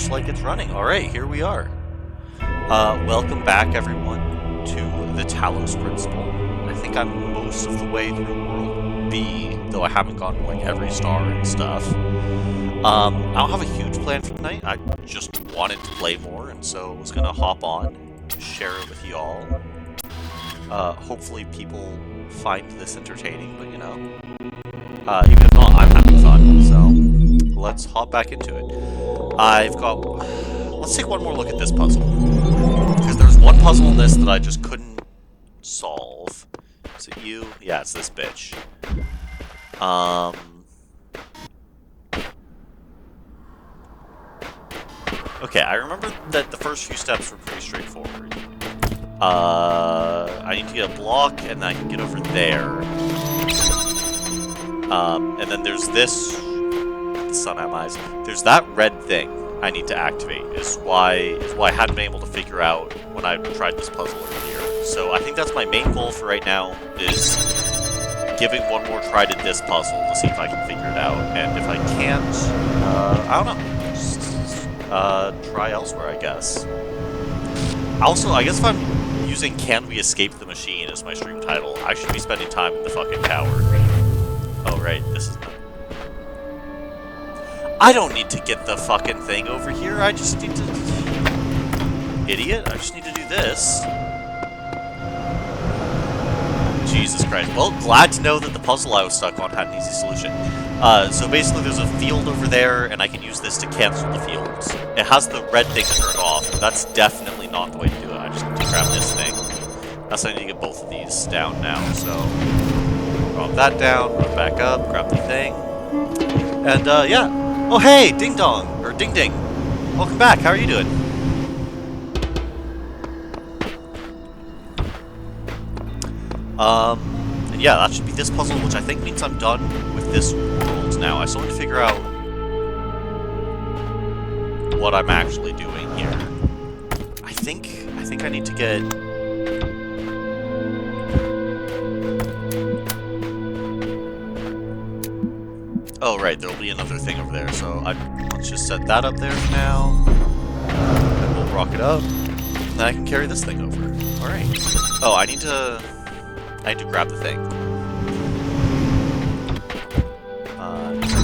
looks like it's running. Alright, here we are. Welcome back, everyone, to the Talos Principle. I think I'm most of the way through World B, though I haven't gotten, like, every star and stuff. I don't have a huge plan for tonight. I just wanted to play more, and so I was gonna hop on, share it with y'all. Hopefully people find this entertaining, but, you know, even if not, I'm having fun, so let's hop back into it. Let's take one more look at this puzzle, because there's one puzzle in this that I just couldn't solve. Is it you? Yeah, it's this bitch. Okay, I remember that the first few steps were pretty straightforward. I need to get a block, and then I can get over there. And then there's this... The sun at my eyes. There's that red thing I need to activate, is why I hadn't been able to figure out when I tried this puzzle earlier. So I think that's my main goal for right now, is giving one more try to this puzzle to see if I can figure it out. And if I can't, I don't know. Just try elsewhere, I guess. Also, I guess if I'm using Can We Escape the Machine as my stream title, I should be spending time in the fucking tower. Oh, right, this is not... I don't need to get the fucking thing over here, I just need to... Idiot, I just need to do this. Jesus Christ. Well, glad to know that the puzzle I was stuck on had an easy solution. So basically there's a field over there, and I can use this to cancel the fields. It has the red thing turned off, but that's definitely not the way to do it. I just need to grab this thing. That's why I need to get both of these down now, so... Drop that down, run back up, grab the thing. And, yeah. Oh, hey! Ding Dong! Or Ding Ding! Welcome back, how are you doing? And yeah, that should be this puzzle, which I think means I'm done with this world now. I still need to figure out what I'm actually doing here. I think I need to get... Oh, right, there'll be another thing over there, so let's just set that up there for now. And we'll rock it up. And then I can carry this thing over. Alright. Oh, I need to grab the thing.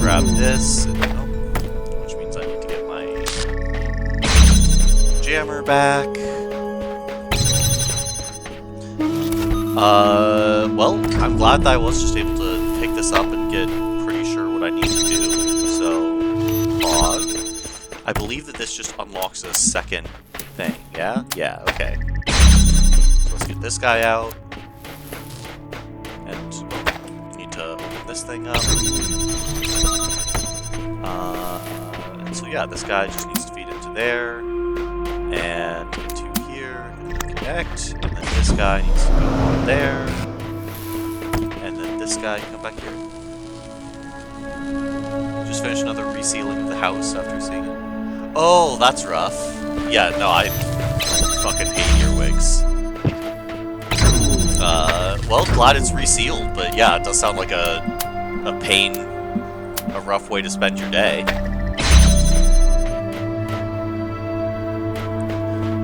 Grab this, and, which means I need to get my jammer back. Well, I'm glad that I was just able to pick this up and get pretty sure what I need to do. So, log. I believe that this just unlocks a second thing, yeah? Yeah, okay. So let's get this guy out. And need to open this thing up. And so yeah, this guy just needs to feed into there. And into here. And connect. And then this guy needs to go on there. And then this guy can come back here. Just finished another resealing of the house after seeing it. Oh, that's rough. Yeah, no, I fucking hate earwigs. Well, glad it's resealed, but yeah, it does sound like a pain, a rough way to spend your day.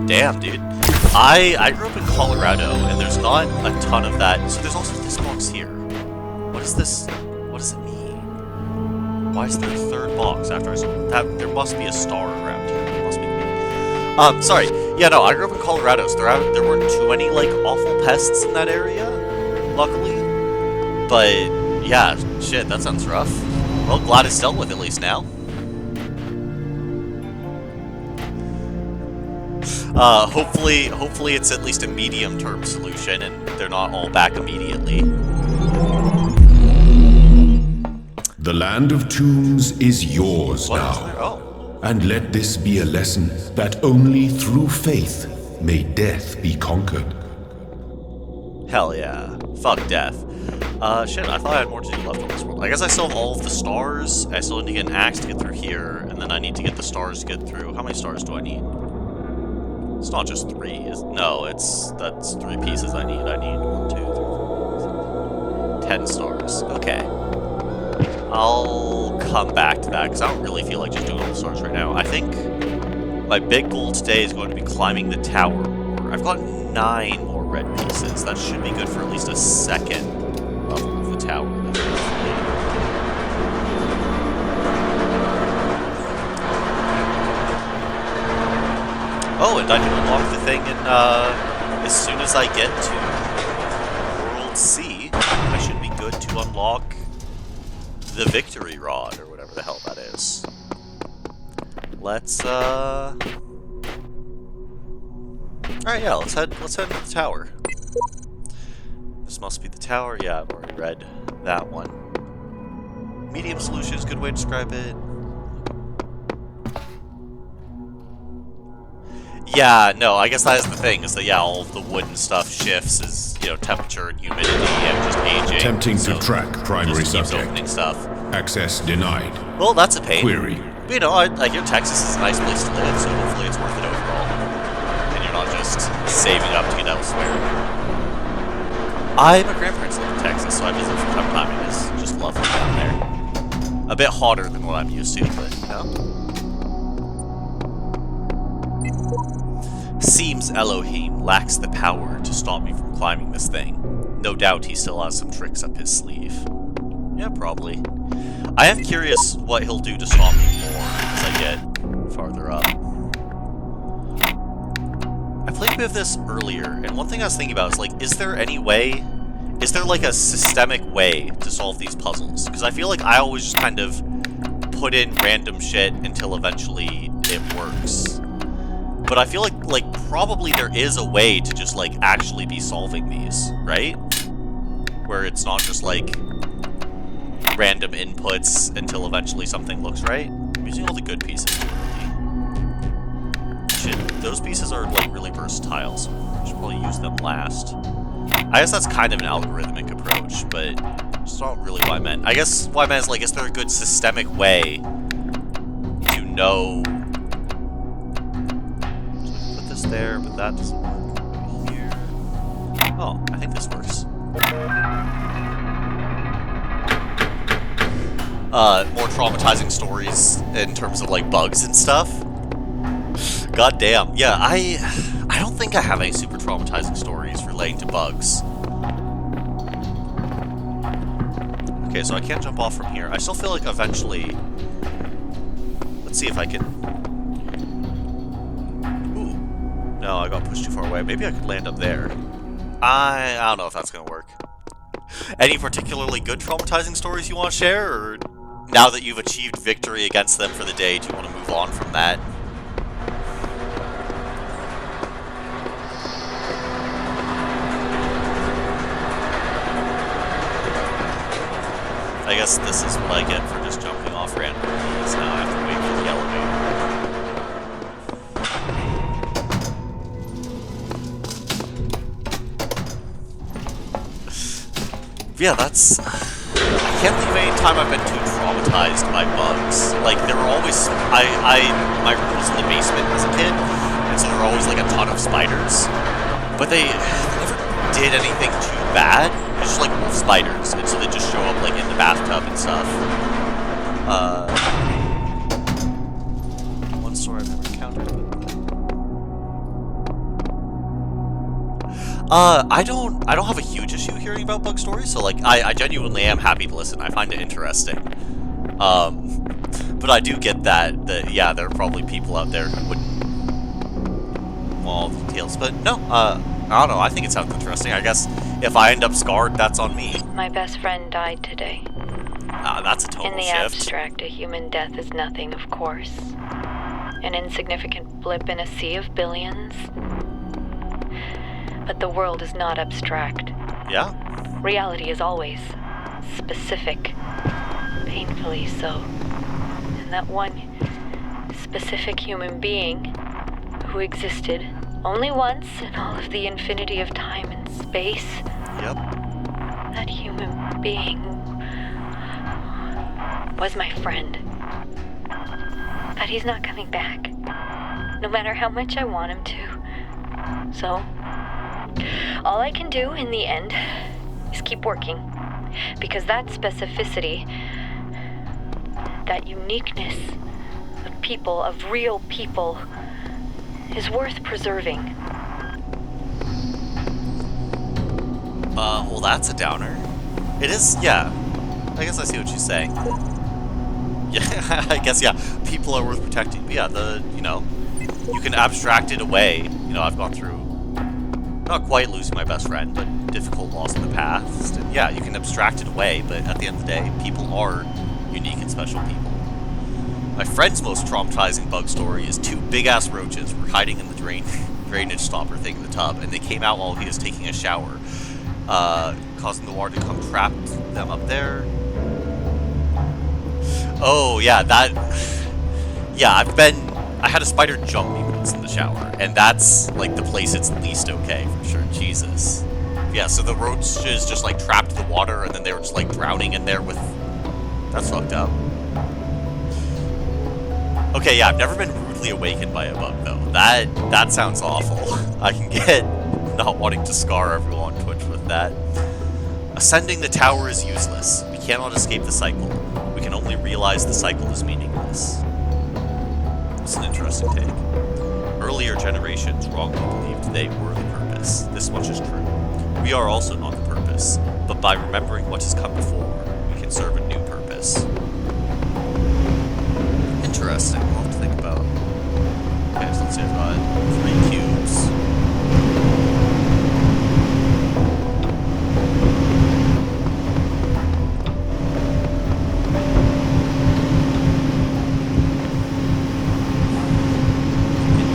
Damn, dude. I grew up in Colorado, and there's not a ton of that. So there's also this box here. What is this? What does it mean? Why is there a third box after I saw that? There must be a star around here. There must be. Sorry. Yeah, no, I grew up in Colorado, so there weren't too many, like, awful pests in that area, luckily. But, yeah, shit, that sounds rough. Well, glad it's dealt with at least now. Hopefully it's at least a medium-term solution, and they're not all back immediately. The land of tombs is yours now. Oh. And let this be a lesson that only through faith may death be conquered. Hell yeah. Fuck death. Shit, I thought I had more to do left on this world. I guess I still have all of the stars. I still need to get an axe to get through here, and then I need to get the stars to get through. How many stars do I need? It's not just 3. No, that's 3 pieces I need. I need 1, 2, 3, 4, 5, 10 stars. Okay. I'll come back to that, because I don't really feel like just doing all the stars right now. I think My big goal today is going to be climbing the tower. I've got 9 more red pieces. That should be good for at least a second level of the tower. Oh, and I can unlock the thing in, as soon as I get to World C, I should be good to unlock the Victory Rod, or whatever the hell that is. Let's, Alright, yeah, let's head to the tower. This must be the tower. Yeah, I've already read that one. Medium solution is a good way to describe it. Yeah, no, I guess that is the thing, is that, yeah, all of the wooden stuff shifts as, you know, temperature and humidity and just aging. Attempting so to track primary subject. Opening stuff. Access denied. Well, that's a pain. Query. But, you know, I hear Texas is a nice place to live, so hopefully it's worth it overall. And you're not just saving up to get elsewhere. My grandparents live in Texas, so I visit from time to time, and it's just lovely down there. A bit hotter than what I'm used to, but, you know. Seems Elohim lacks the power to stop me from climbing this thing. No doubt he still has some tricks up his sleeve. Yeah, probably. I am curious what he'll do to stop me more as I get farther up. I played a bit of this earlier, and one thing I was thinking about is, like, is there like a systemic way to solve these puzzles? Because I feel like I always just kind of put in random shit until eventually it works. But I feel like probably there is a way to just, like, actually be solving these, right? Where it's not just, like, random inputs until eventually something looks right. I'm using all the good pieces really. Shit, those pieces are, like, really versatile, so I should probably use them last. I guess that's kind of an algorithmic approach, but it's not really what I meant. I guess what I meant is, like, is there a good systemic way to know... there, but that doesn't work here. Oh, I think this works. More traumatizing stories in terms of, like, bugs and stuff. God damn. Yeah, I don't think I have any super traumatizing stories relating to bugs. Okay, so I can't jump off from here. I still feel like eventually... Let's see if I can... No, I got pushed too far away. Maybe I could land up there. I don't know if that's gonna work. Any particularly good traumatizing stories you want to share, or now that you've achieved victory against them for the day, do you want to move on from that? I guess this is what I get for just jumping off randomly, so now I have to wait for the elevator. Yeah, that's... I can't think of any time I've been too traumatized by bugs. Like, there were always... my room was in the basement as a kid, and so there were always, like, a ton of spiders. But they never did anything too bad. It's just, like, wolf spiders, and so they just show up, like, in the bathtub and stuff. One story I've never encountered. I don't have a huge issue hearing about bug stories, so, like, I genuinely am happy to listen. I find it interesting. But I do get that, yeah, there are probably people out there who wouldn't want all the details, but no, I don't know, I think it sounds interesting. I guess if I end up scarred, that's on me. My best friend died today. That's a total shift. In the shift. abstract, a human death is nothing, of course. An insignificant blip in a sea of billions. But the world is not abstract. Yeah? Reality is always specific. Painfully so. And that one specific human being who existed only once in all of the infinity of time and space. Yep. That human being was my friend. But he's not coming back. No matter how much I want him to. So... all I can do in the end is keep working, because that specificity, that uniqueness of people, of real people, is worth preserving. Well, that's a downer. It is, yeah. I guess I see what she's saying. Yeah, I guess, yeah. People are worth protecting. But yeah, you can abstract it away. You know, I've gone through, not quite losing my best friend, but difficult loss in the past. And yeah, you can abstract it away, but at the end of the day, people are unique and special people. My friend's most traumatizing bug story is 2 big-ass roaches were hiding in the drainage stopper thing in the tub, and they came out while he was taking a shower, causing the water to come trap them up there. Oh, yeah, yeah, I had a spider jump me once in the shower, and that's, like, the place it's least okay, for sure. Jesus. Yeah, so the roaches just, like, trapped the water, and then they were just, like, drowning in there with... That's fucked up. Okay, yeah, I've never been rudely awakened by a bug, though. That sounds awful. I can get not wanting to scar everyone on Twitch with that. Ascending the tower is useless. We cannot escape the cycle. We can only realize the cycle is meaningless. That's an interesting take. Earlier generations wrongly believed they were the purpose. This much is true. We are also not the purpose, but by remembering what has come before, we can serve a new purpose. Interesting. We'll have to think about. Okay, so let's say I've got 3 cubes.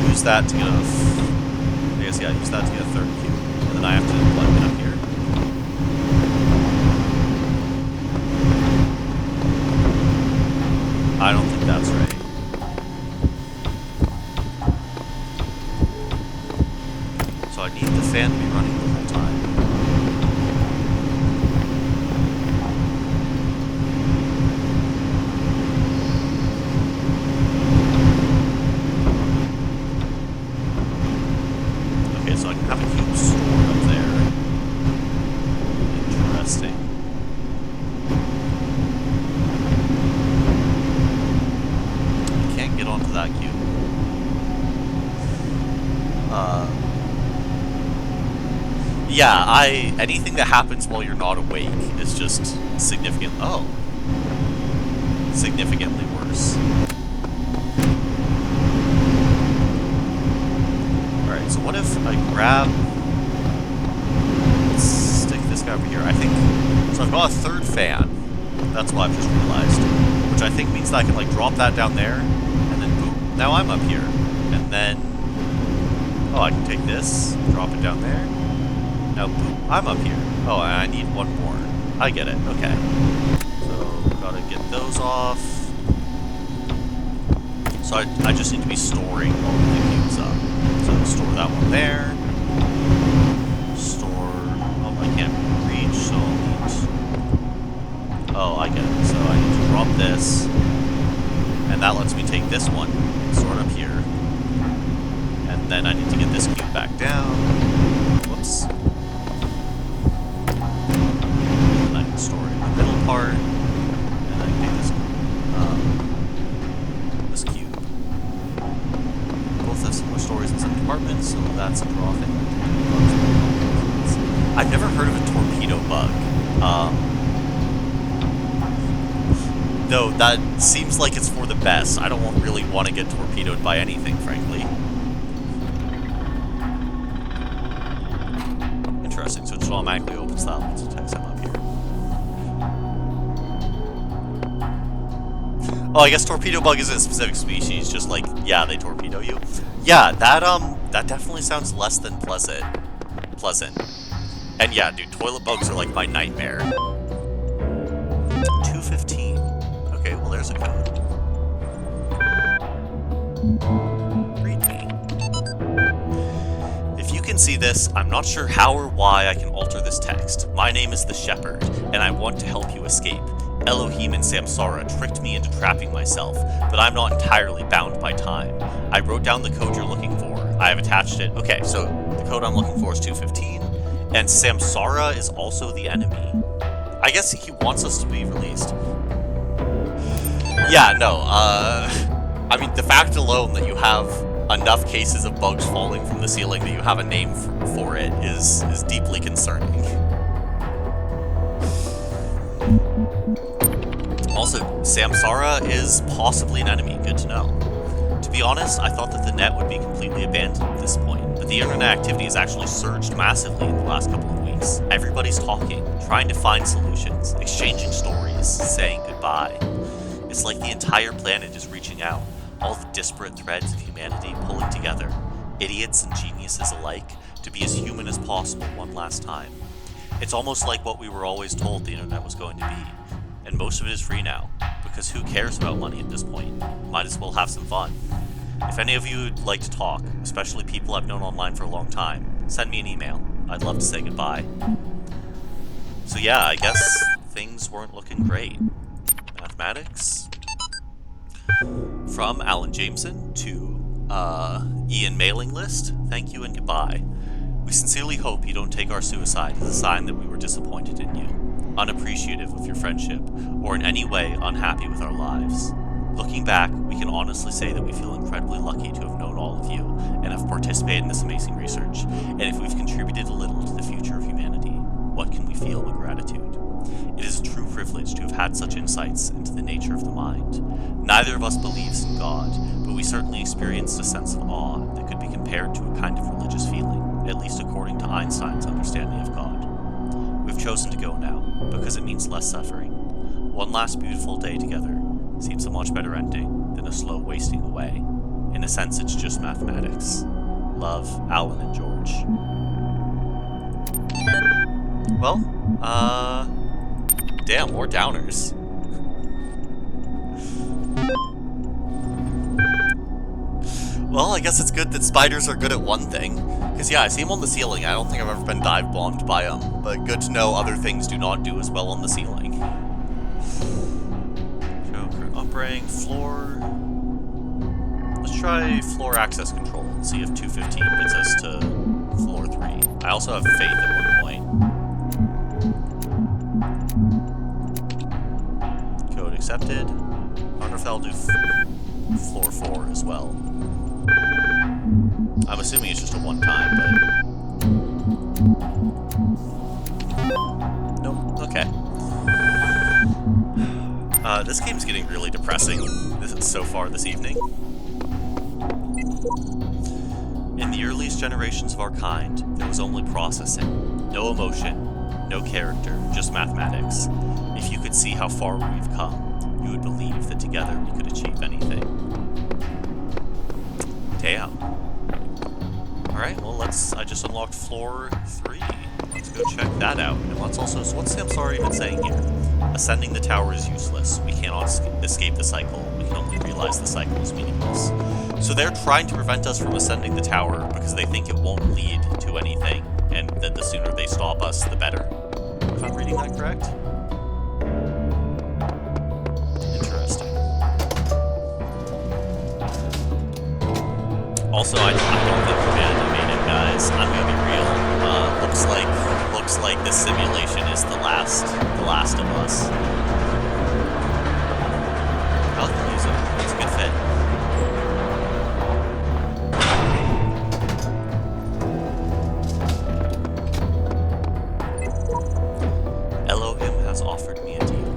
Use that to get I guess, yeah, use that to get a 3rd cube. And then I have to plug it up here. I don't think that's right. So I need the fan to be running the whole time. Okay, so I can have a cube stored up there. Interesting. I can't get onto that cube. Yeah, anything that happens while you're not awake is just significantly worse. Alright, so what if I grab... Let's stick this guy over here. I think... So I've got a 3rd fan. That's what I've just realized. Which I think means that I can, like, drop that down there, and then boom, now I'm up here. And then... Oh, I can take this, drop it down there. Now, boom, I'm up here. Oh, and I need 1 more. I get it, okay. So, gotta get those off. So I just need to be storing all of the cubes up. So, store that one there. Store... Oh, I can't reach, so I'll need... Oh, I get it. So I need to drop this. And that lets me take this one, store it up here. And then I need to get this cube back down. Whoops. Store it in the middle part, and then take this cube. Both have similar stories in some departments, so that's a draw thing. I've never heard of a torpedo bug. Though that seems like it's for the best. I don't really want to get torpedoed by anything, frankly. Interesting, so it just automatically opens that once it detects I'm up here. Oh, I guess torpedo bug is a specific species, just like, yeah, they torpedo you. Yeah, that definitely sounds less than pleasant. And yeah, dude, toilet bugs are like my nightmare. 215. Okay, well there's a code. Read me. If you can see this, I'm not sure how or why I can alter this text. My name is the Shepherd, and I want to help you escape. Elohim and Samsara tricked me into trapping myself, but I'm not entirely bound by time. I wrote down the code you're looking for. I have attached it. Okay, so the code I'm looking for is 215, and Samsara is also the enemy. I guess he wants us to be released. Yeah, no, I mean, the fact alone that you have enough cases of bugs falling from the ceiling that you have a name for it is deeply concerning. Also, Samsara is possibly an enemy, good to know. To be honest, I thought that the net would be completely abandoned at this point, but the internet activity has actually surged massively in the last couple of weeks. Everybody's talking, trying to find solutions, exchanging stories, saying goodbye. It's like the entire planet is reaching out, all the disparate threads of humanity pulling together, idiots and geniuses alike, to be as human as possible one last time. It's almost like what we were always told the internet was going to be, and most of it is free now, because who cares about money at this point? Might as well have some fun. If any of you would like to talk, especially people I've known online for a long time, send me an email. I'd love to say goodbye. So yeah, I guess things weren't looking great. Mathematics? From Alan Jameson to Ian Mailing List, thank you and goodbye. We sincerely hope you don't take our suicide as a sign that we were disappointed in you, unappreciative of your friendship, or in any way unhappy with our lives. Looking back, we can honestly say that we feel incredibly lucky to have known all of you and have participated in this amazing research, and if we've contributed a little to the future of humanity, what can we feel but gratitude? It is a true privilege to have had such insights into the nature of the mind. Neither of us believes in God, but we certainly experienced a sense of awe that could be compared to a kind of religious feeling, at least according to Einstein's understanding of God. We've chosen to go now, because it means less suffering. One last beautiful day together seems a much better ending than a slow wasting away. In a sense, it's just mathematics. Love, Alan and George. Well, damn, more downers. Well, I guess it's good that spiders are good at one thing. Because yeah, I see them on the ceiling. I don't think I've ever been dive bombed by them. But good to know other things do not do as well on the ceiling. Joker, upring, floor. Let's try floor access control and see if 215 gets us to floor 3. I also have faith at one point. Code accepted. I wonder if that'll do floor 4 as well. I'm assuming it's just a one-time, but... Nope, okay. This game's getting really depressing so far this evening. In the earliest generations of our kind, there was only processing. No emotion, no character, just mathematics. If you could see how far we've come, you would believe that together we could achieve anything. Damn. Alright, well I just unlocked floor 3. Let's go check that out. And let's also, so what's Samsara even saying here? Ascending the tower is useless. We cannot escape the cycle. We can only realize the cycle is meaningless. So they're trying to prevent us from ascending the tower because they think it won't lead to anything, and that the sooner they stop us, the better. If I'm reading that correct? Interesting. Also, I don't think humanity made it, guys. I'm gonna be real. Looks like this simulation is the last of us. I like the music. It's a good fit. Elohim has offered me a deal.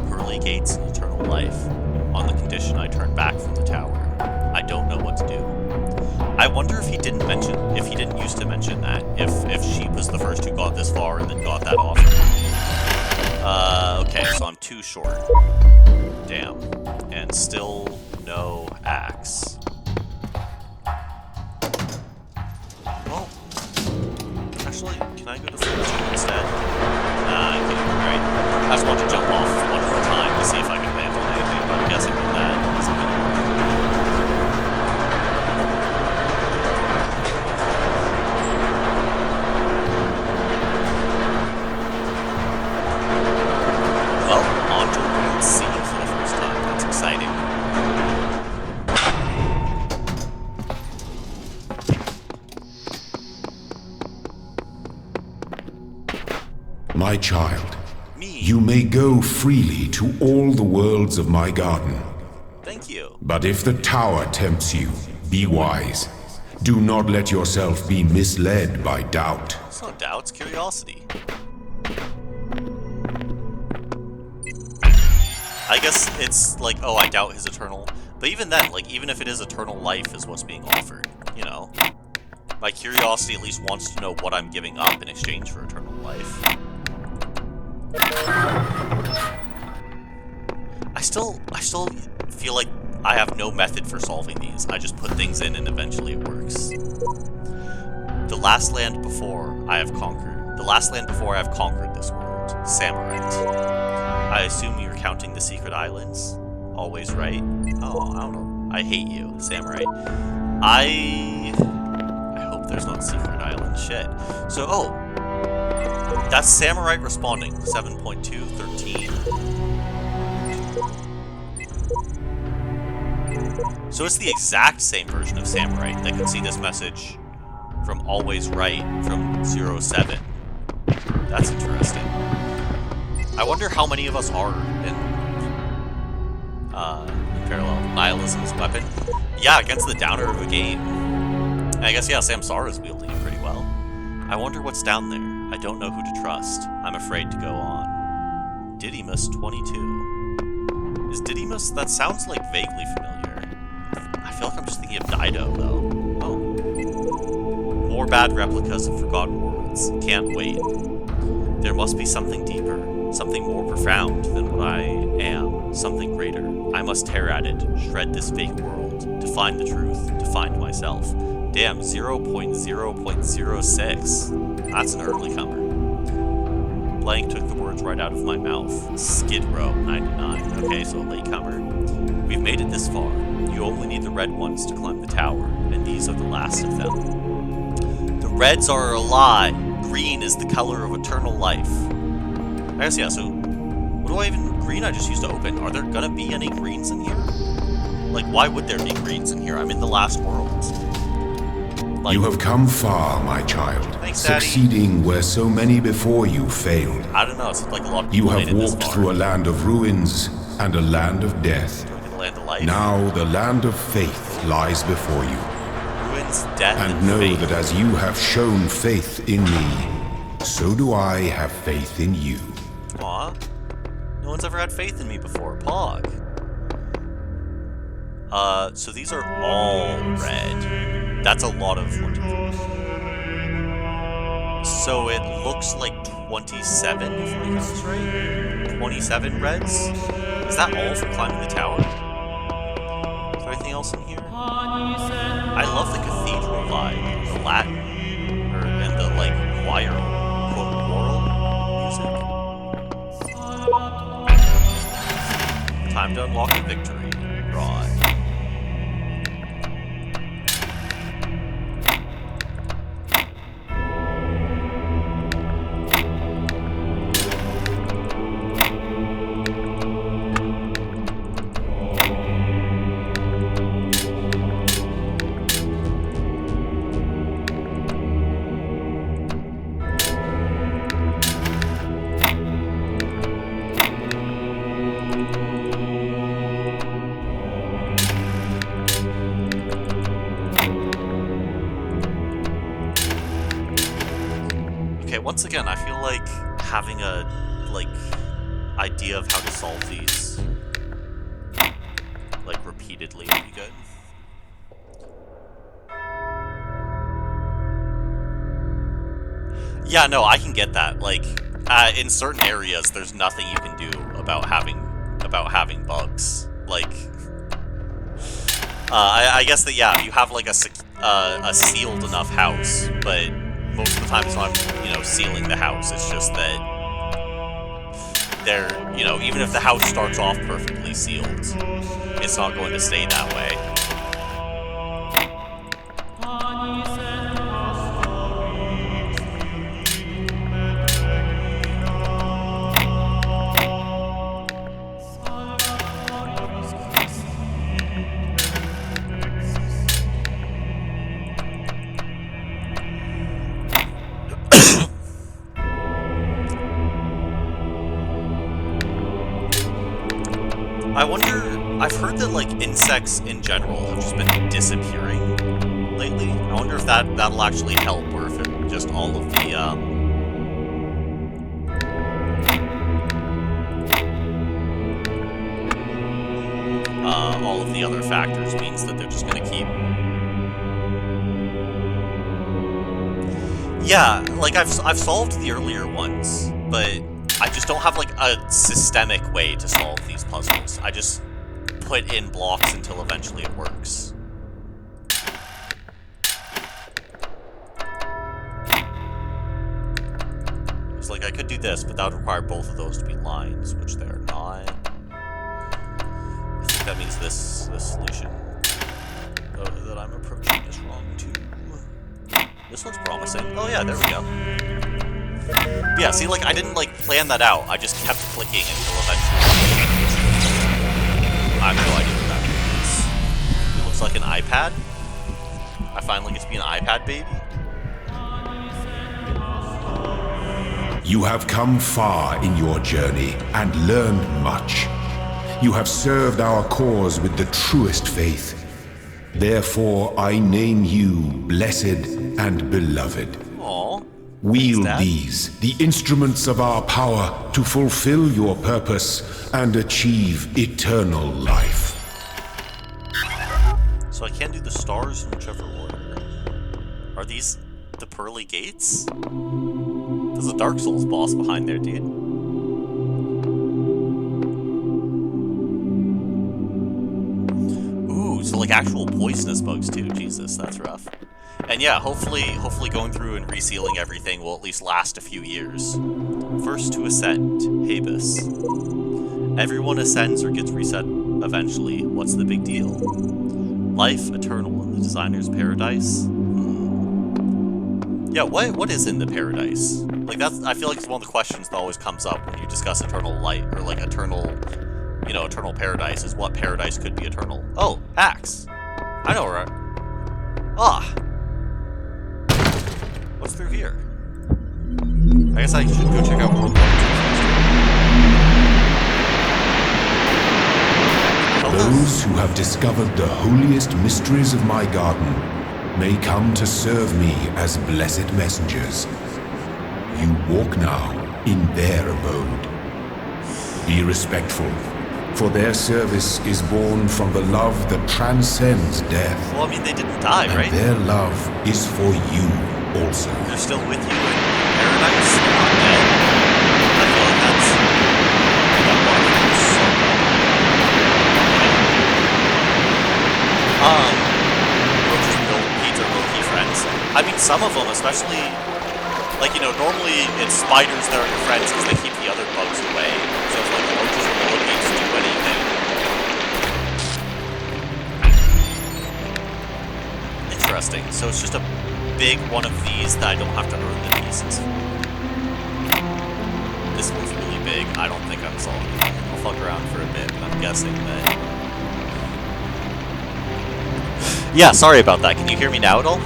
Pearly gates and eternal life, on the condition I turn back from the tower. I don't know what to do. I wonder if he didn't used to mention that, if she was the first who got this far and then got that offer. Okay, so I'm too short. Damn. And still no axe. Well, actually, can I go to floor 2 instead? Nah, I can't. Alright. I just want to jump off one more time to see if I can land on anything, but I'm guessing that isn't gonna work. My child, you may go freely to all the worlds of my garden. Thank you. But if the tower tempts you, Be wise. Do not let yourself be misled by doubt. It's not doubt, it's curiosity. I guess it's like, oh, I doubt his eternal... But even then, like, even if it is eternal life is what's being offered, you know? My curiosity at least wants to know what I'm giving up in exchange for eternal life. I still feel like I have no method for solving these. I just put things in and eventually it works. The last land before I have conquered this world, Samurite. I assume you're counting the secret islands? Always right? Oh, I don't know. I hate you, Samurite. I hope there's not secret island shit. So, oh, that's Samurite responding. 7.213. So it's the exact same version of Samurite that can see this message from Always Right from 07. That's interesting. I wonder how many of us are in parallel. Nihilism's weapon? Yeah, against the downer of a game. And I guess, yeah, Samsara's wielding it pretty well. I wonder what's down there. I don't know who to trust. I'm afraid to go on. Didymus 22. Is Didymus? That sounds like vaguely familiar. I feel like I'm just thinking of Dido, though. Oh. More bad replicas of forgotten worlds. Can't wait. There must be something deeper, something more profound than what I am, something greater. I must tear at it, shred this fake world, to find the truth, to find myself. Damn, 0.0.06. That's an early comer. Blank took the words right out of my mouth. Skid Row, 99. Okay, so a late comer. We've made it this far. You only need the red ones to climb the tower, and these are the last of them. The reds are a lie. Green is the color of eternal life. I guess, yeah, so... What do I even... Green I just used to open. Are there gonna be any greens in here? Like, why would there be greens in here? I'm in the last world. Like, you have come far, my child. Thanks, Daddy. Succeeding where so many before you failed. I don't know, it seems like a lot of You people have made it this walked far. through a land of ruins and a land of death. The land of life. Now the land of faith lies before you. Ruins, death, And and know fate. that as you have shown faith in me, so do I have faith in you. Aw. No one's ever had faith in me before. Pog. So these are all red. That's a lot of... So it looks like 27, if my count's right? 27 reds? Is that all for climbing the tower? Is there anything else in here? I love the cathedral vibe, the Latin, and the, like, choir, choral music. Time to unlock a victory. Right. Once again, I feel like having a, like, idea of how to solve these, like, repeatedly would be good. Yeah, no, I can get that. Like, in certain areas, there's nothing you can do about having bugs. Like, I guess that, yeah, you have, like, a sealed enough house, but most of the time it's not, you know, sealing the house. It's just that they're, you know, even if the house starts off perfectly sealed, it's not going to stay that way. I wonder I've heard that, like, insects in general have just been disappearing lately. I wonder if that'll actually help, or if it just all of the, all of the other factors means that they're just gonna keep... Yeah, like, I've solved the earlier ones, but I just don't have, like, a systemic way to solve these puzzles. I just put in blocks until eventually it works. It's like, I could do this, but that would require both of those to be lines, which they're not. I think that means this solution that I'm approaching is wrong, too. This looks promising. Oh yeah, there we go. But yeah, see, like, I didn't, like, plan that out. I just kept clicking until eventually... I have no idea what that means. It looks like an iPad. I finally get to be an iPad baby. You have come far in your journey and learned much. You have served our cause with the truest faith. Therefore, I name you blessed and beloved. Aww. Wield these, the instruments of our power, to fulfill your purpose and achieve eternal life. So I can't do the stars in whichever order. Are these the pearly gates? There's a Dark Souls boss behind there, dude. Ooh, so like actual poisonous bugs too. Jesus, that's rough. And yeah, hopefully going through and resealing everything will at least last a few years. First to ascend, Habus. Everyone ascends or gets reset eventually. What's the big deal? Life eternal in the designer's paradise? Yeah, what is in the paradise? Like, I feel like it's one of the questions that always comes up when you discuss eternal light, or like eternal paradise, is what paradise could be eternal. Oh, axe. I know, right? Ah. What's through here? I guess I should go check out World War II. Those who have discovered the holiest mysteries of my garden may come to serve me as blessed messengers. You walk now in their abode. Be respectful, for their service is born from the love that transcends death. Well, I mean, they didn't die, and right? Their love is for you also. They're still with you in paradise? They're not dead. I feel like that's... That waterfall is so good. Roaches and Pete's are low-key friends. I mean, some of them, especially... Like, normally it's spiders that are your friends because they keep the other bugs away. So it's like the roaches and millipedes do anything. Interesting. So it's just a big one of these that I don't have to earn the pieces. This one's really big. I don't think I'm solving it. I'll fuck around for a bit, but I'm guessing that... Yeah, sorry about that. Can you hear me now at all?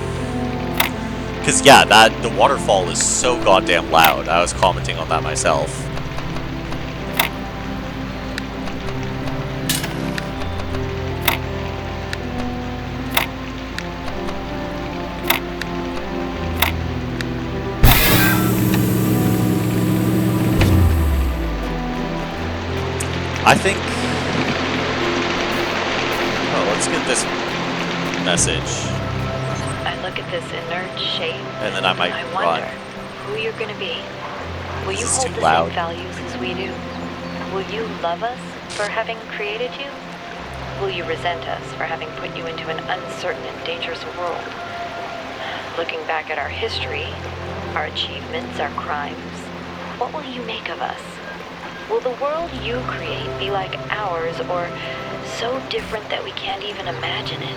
Because, yeah, the waterfall is so goddamn loud. I was commenting on that myself. I think... Oh, let's get this message. I look at this inert shape, And then I might I run. wonder who you're going to be. Will you This is hold too the loud. same values as we do? Will you love us for having created you? Will you resent us for having put you into an uncertain and dangerous world? Looking back at our history, our achievements, our crimes, what will you make of us? Will the world you create be like ours, or so different that we can't even imagine it?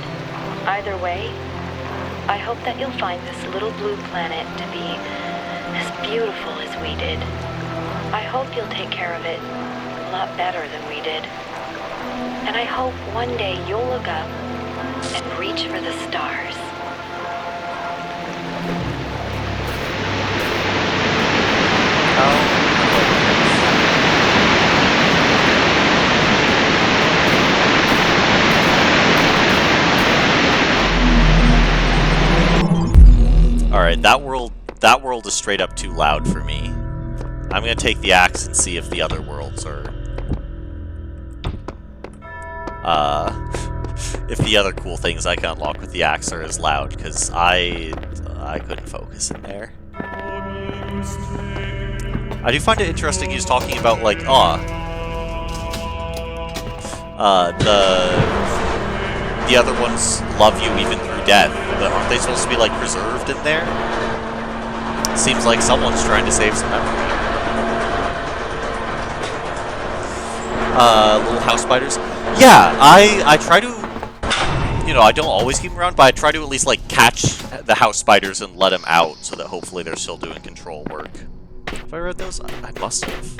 Either way, I hope that you'll find this little blue planet to be as beautiful as we did. I hope you'll take care of it a lot better than we did. And I hope one day you'll look up and reach for the stars. that world is straight up too loud for me. I'm gonna take the axe and see if the other worlds are... if the other cool things I can unlock with the axe are as loud, because I couldn't focus in there. I do find it interesting he's talking about, like, the other ones love you even through death, but aren't they supposed to be, like, preserved in there? Seems like someone's trying to save some memory. Little house spiders. Yeah, I try to, you know, I don't always keep them around, but I try to at least, like, catch the house spiders and let them out, so that hopefully they're still doing control work. Have I read those? I must have.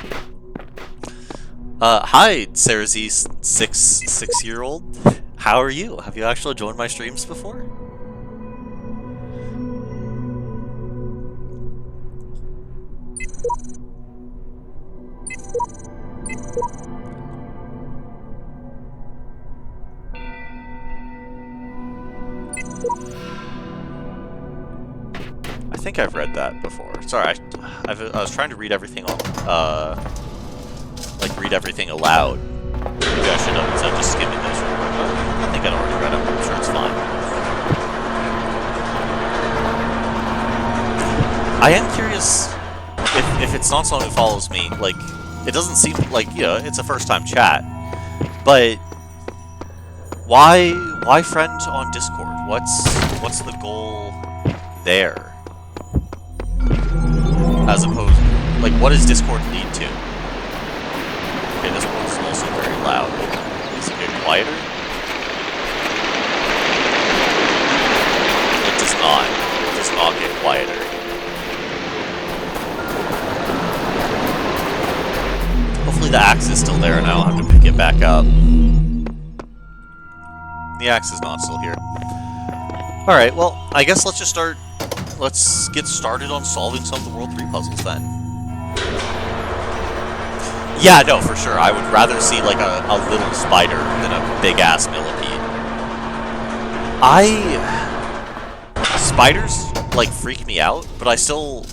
Hi, Sarah Z, six-year-old. How are you? Have you actually joined my streams before? I think I've read that before. Sorry, I was trying to read everything on, like, read everything aloud. Maybe I should have, instead of just skimming those real quick. I think I'd already read them. I'm sure it's fine. I am curious if it's not someone who follows me. Like, it doesn't seem like, you know, it's a first-time chat, but why friend on Discord? What's the goal there? As opposed, like, what does Discord lead to? Okay, this world is also very loud. Is it get quieter? It does not. It does not get quieter. Hopefully the axe is still there and I don't have to pick it back up. The axe is not still here. Alright, well, I guess let's just start... Let's get started on solving some of the World 3 puzzles then. Yeah, no, for sure. I would rather see, like, a little spider than a big-ass millipede. Spiders, like, freak me out, but I still...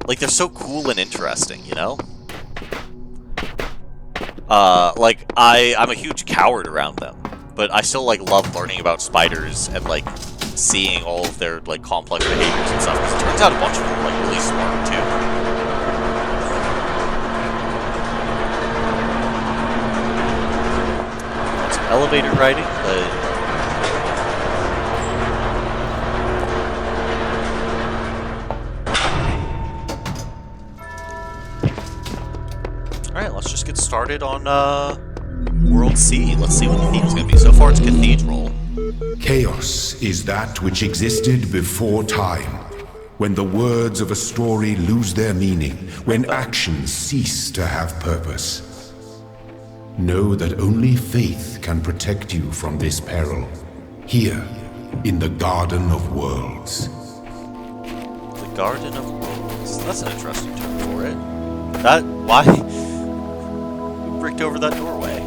Like, they're so cool and interesting, you know? Like, I'm a huge coward around them, but I still, like, love learning about spiders and, like, seeing all of their, like, complex behaviors and stuff, because it turns out a bunch of them are, like, really smart, too. Some elevator riding, but... Alright, let's just get started on, World C. Let's see what the theme is going to be. So far, it's Cathedral. Chaos is that which existed before time, when the words of a story lose their meaning, when actions cease to have purpose. Know that only faith can protect you from this peril, here, in the Garden of Worlds. The Garden of Worlds. That's an interesting term for it. Why? Who bricked over that doorway?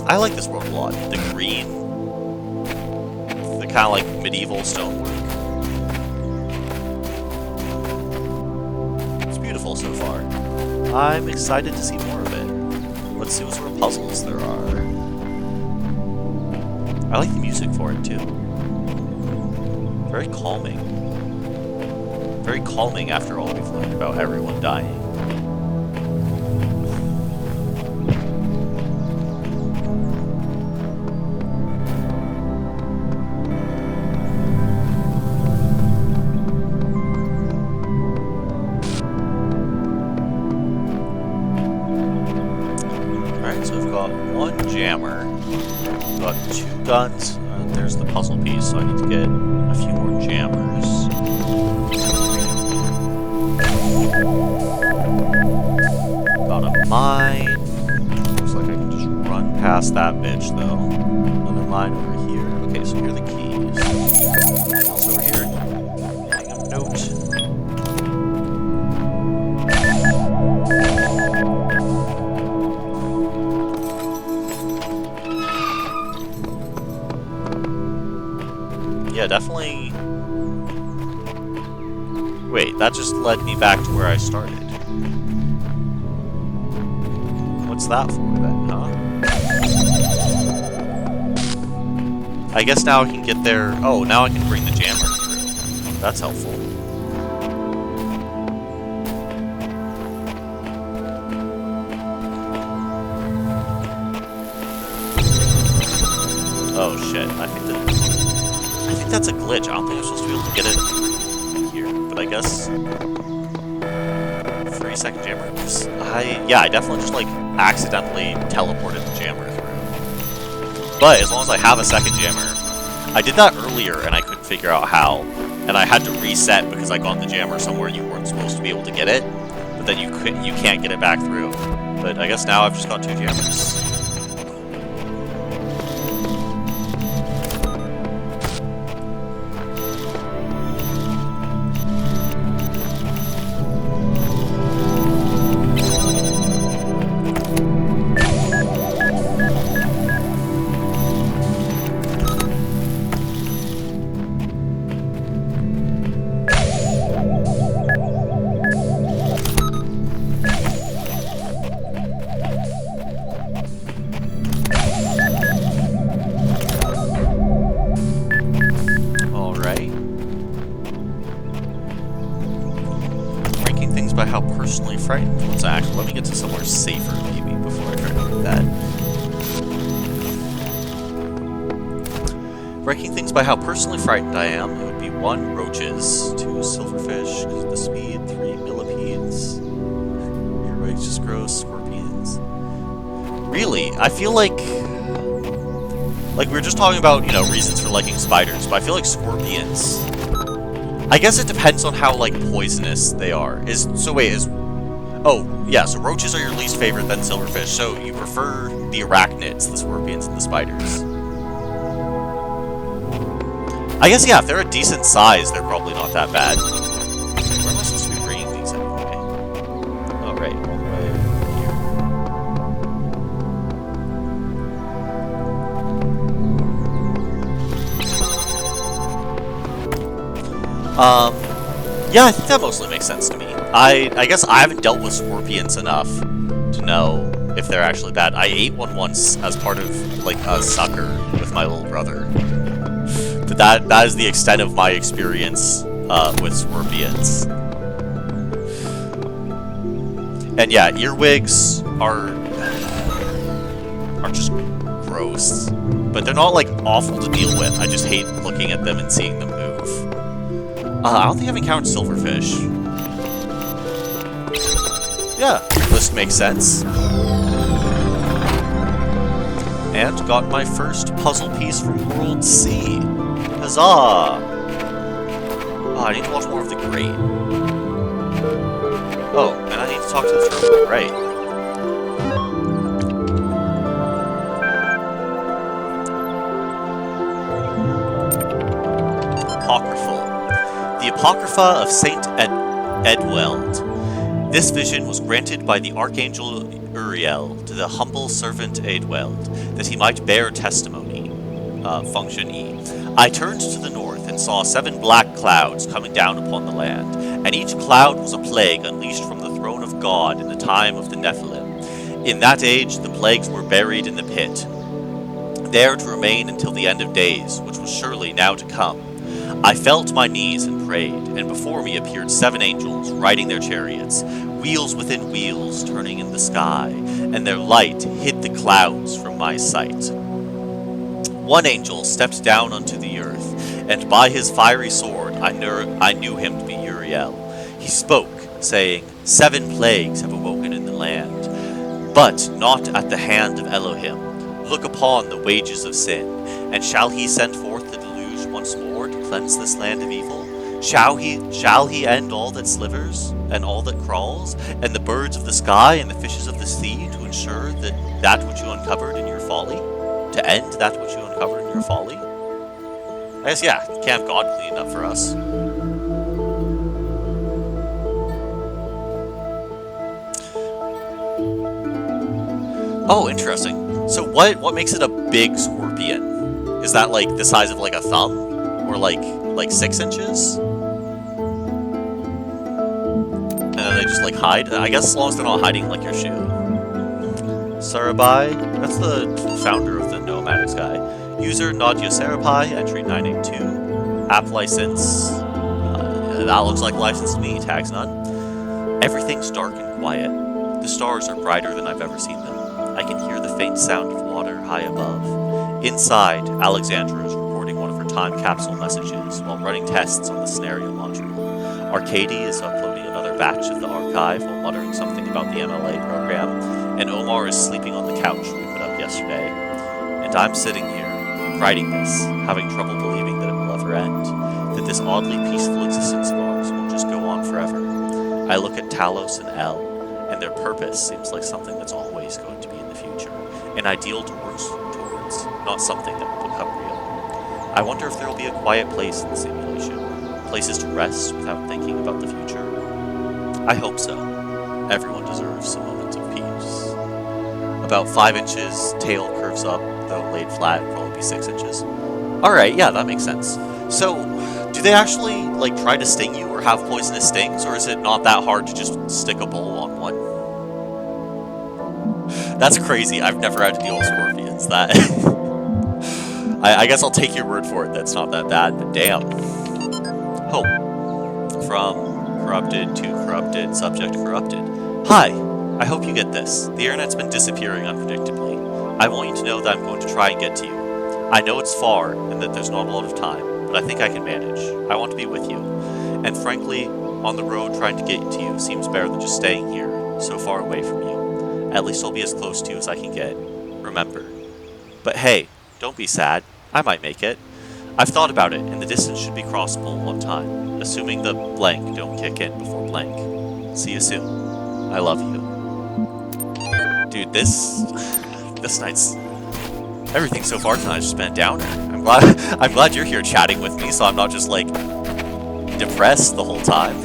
I like this world a lot. The green, the kind of like medieval stonework. It's beautiful so far. I'm excited to see more of it. Let's see what sort of puzzles there are. I like the music for it too. Very calming. Very calming after all we've learned about everyone dying. Guns. There's the puzzle piece, so I need to get a few more jammers. Got a mine. Looks like I can just run past that bitch, though. Another mine over here. Okay, so here are the keys. Anything else over here? Getting a note. yeah, definitely... Wait, that just led me back to where I started. What's that for then, huh? I guess now I can get there... Oh, now I can bring the jammer through. That's helpful. Oh shit, I think that's a glitch. I don't think I'm supposed to be able to get it here, but I guess 3-second jammer. Yeah, I definitely just like accidentally teleported the jammer through. But as long as I have a second jammer, I did that earlier and I couldn't figure out how, and I had to reset because I got the jammer somewhere you weren't supposed to be able to get it, but then you can't get it back through. But I guess now I've just got 2 jammers. By how personally frightened. Actually, let me get to somewhere safer, maybe, before I try to do that. Ranking things by how personally frightened I am, it would be 1, roaches, 2, silverfish, because of the speed, 3, millipedes, earwigs, just gross, scorpions. Really, I feel like we were just talking about, you know, reasons for liking spiders, but I feel like scorpions... I guess it depends on how, like, poisonous they are. Oh, yeah, so roaches are your least favorite, then silverfish. So you prefer the arachnids, the scorpions, and the spiders. I guess, yeah, if they're a decent size, they're probably not that bad. Where am I supposed to be bringing these anyway? Oh, right, all the way here. Yeah, I think that mostly makes sense to me. I guess I haven't dealt with scorpions enough to know if they're actually bad. I ate one once as part of, like, a sucker with my little brother. But that is the extent of my experience with scorpions. And yeah, earwigs are just gross. But they're not, like, awful to deal with. I just hate looking at them and seeing them move. I don't think I've encountered silverfish. Yeah, this makes sense. And got my first puzzle piece from World C. Huzzah! Oh, I need to watch more of The Great. Oh, and I need to talk to the throne, right. Apocryphal. The Apocrypha of Saint Edweld. This vision was granted by the Archangel Uriel to the humble servant Edweld, that he might bear testimony. Function E. I turned to the north and saw 7 black clouds coming down upon the land, and each cloud was a plague unleashed from the throne of God in the time of the Nephilim. In that age, the plagues were buried in the pit, there to remain until the end of days, which was surely now to come. I fell to my knees and prayed, and before me appeared 7 angels, riding their chariots, wheels within wheels turning in the sky, and their light hid the clouds from my sight. One angel stepped down unto the earth, and by his fiery sword I knew him to be Uriel. He spoke, saying, 7 plagues have awoken in the land, but not at the hand of Elohim. Look upon the wages of sin, and shall he send forth the deluge once more to cleanse this land of evil? Shall he end all that slivers, and all that crawls, and the birds of the sky, and the fishes of the sea, to ensure that which you uncovered in your folly? To end that which you uncovered in your folly? I guess, yeah, can't have God clean up for us. Oh, interesting. So what makes it a big scorpion? Is that, like, the size of, like, a thumb? Or like 6 inches? And then they just like hide? I guess as long as they're not hiding like your shoe. Sarabai, that's the founder of the Nomadics guy. User Nadia Sarabai, entry 982. App license. That looks like license to me, tags none. Everything's dark and quiet. The stars are brighter than I've ever seen them. I can hear the faint sound of water high above. Inside, Alexandra is recording one of her time capsule messages while running tests on the scenario module. Arcady is uploading another batch of the archive while muttering something about the MLA program, and Omar is sleeping on the couch we put up yesterday. And I'm sitting here, writing this, having trouble believing that it will ever end, that this oddly peaceful existence of ours will just go on forever. I look at Talos and El, and their purpose seems like something that's always going to be in the future, an ideal to work towards, not something that will become real. I wonder if there will be a quiet place in the simulation, places to rest without thinking about the future. I hope so. Everyone deserves some moments of peace. About 5 inches, tail curves up, though laid flat, probably be 6 inches. Alright, yeah, that makes sense. So, do they actually, like, try to sting you or have poisonous stings, or is it not that hard to just stick a bowl on one? That's crazy. I've never had to deal with scorpions. That I guess I'll take your word for it. That's not that bad, but damn. Hope. From corrupted to corrupted, subject corrupted. Hi. I hope you get this. The internet's been disappearing unpredictably. I want you to know that I'm going to try and get to you. I know it's far and that there's not a lot of time, but I think I can manage. I want to be with you. And frankly, on the road trying to get to you seems better than just staying here, so far away from you. At least I'll be as close to you as I can get. Remember. But hey, don't be sad. I might make it. I've thought about it, and the distance should be crossable one time, assuming the blank don't kick in before blank. See you soon. I love you. Dude, this night's... Everything so far tonight has just been a downer. I'm glad you're here chatting with me, so I'm not just, like, depressed the whole time.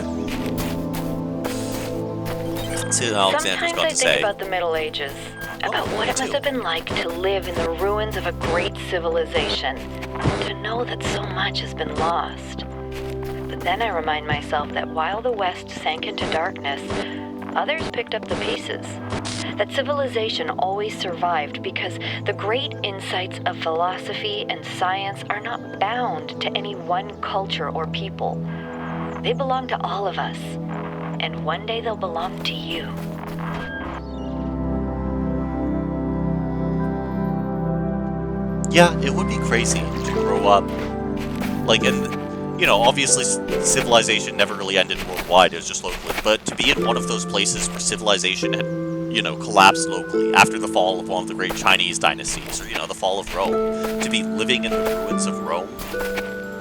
Let's see what Alexander's got to say. Sometimes I think about the Middle Ages, about what it must have been like to live in the ruins of a great civilization, to know that so much has been lost. But then I remind myself that while the West sank into darkness, others picked up the pieces. That civilization always survived because the great insights of philosophy and science are not bound to any one culture or people. They belong to all of us, and one day they'll belong to you. Yeah, it would be crazy to grow up, like, and, you know, obviously civilization never really ended worldwide, it was just locally, but to be in one of those places where civilization had, you know, collapsed locally after the fall of one of the great Chinese dynasties, or, you know, the fall of Rome, to be living in the ruins of Rome,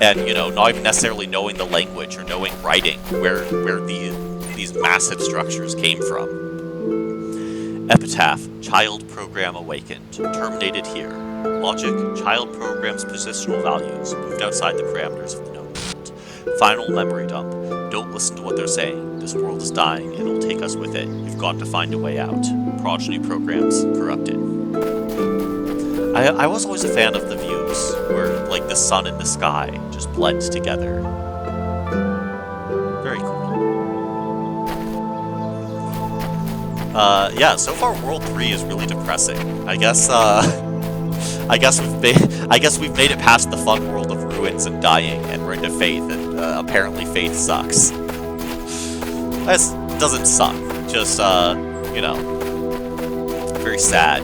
and, you know, not even necessarily knowing the language or knowing writing, where these massive structures came from. Epitaph, child program awakened, terminated here. Logic, child program's positional values, moved outside the parameters of the known world. Final memory dump, don't listen to what they're saying, this world is dying, it'll take us with it, you've got to find a way out. Progeny programs, corrupted. I was always a fan of the views, where, like, the sun and the sky just blend together. Very cool. Yeah, so far World 3 is really depressing. I guess we've made it past the fun world of ruins and dying, and we're into faith, and apparently faith sucks. This doesn't suck, just, you know, very sad.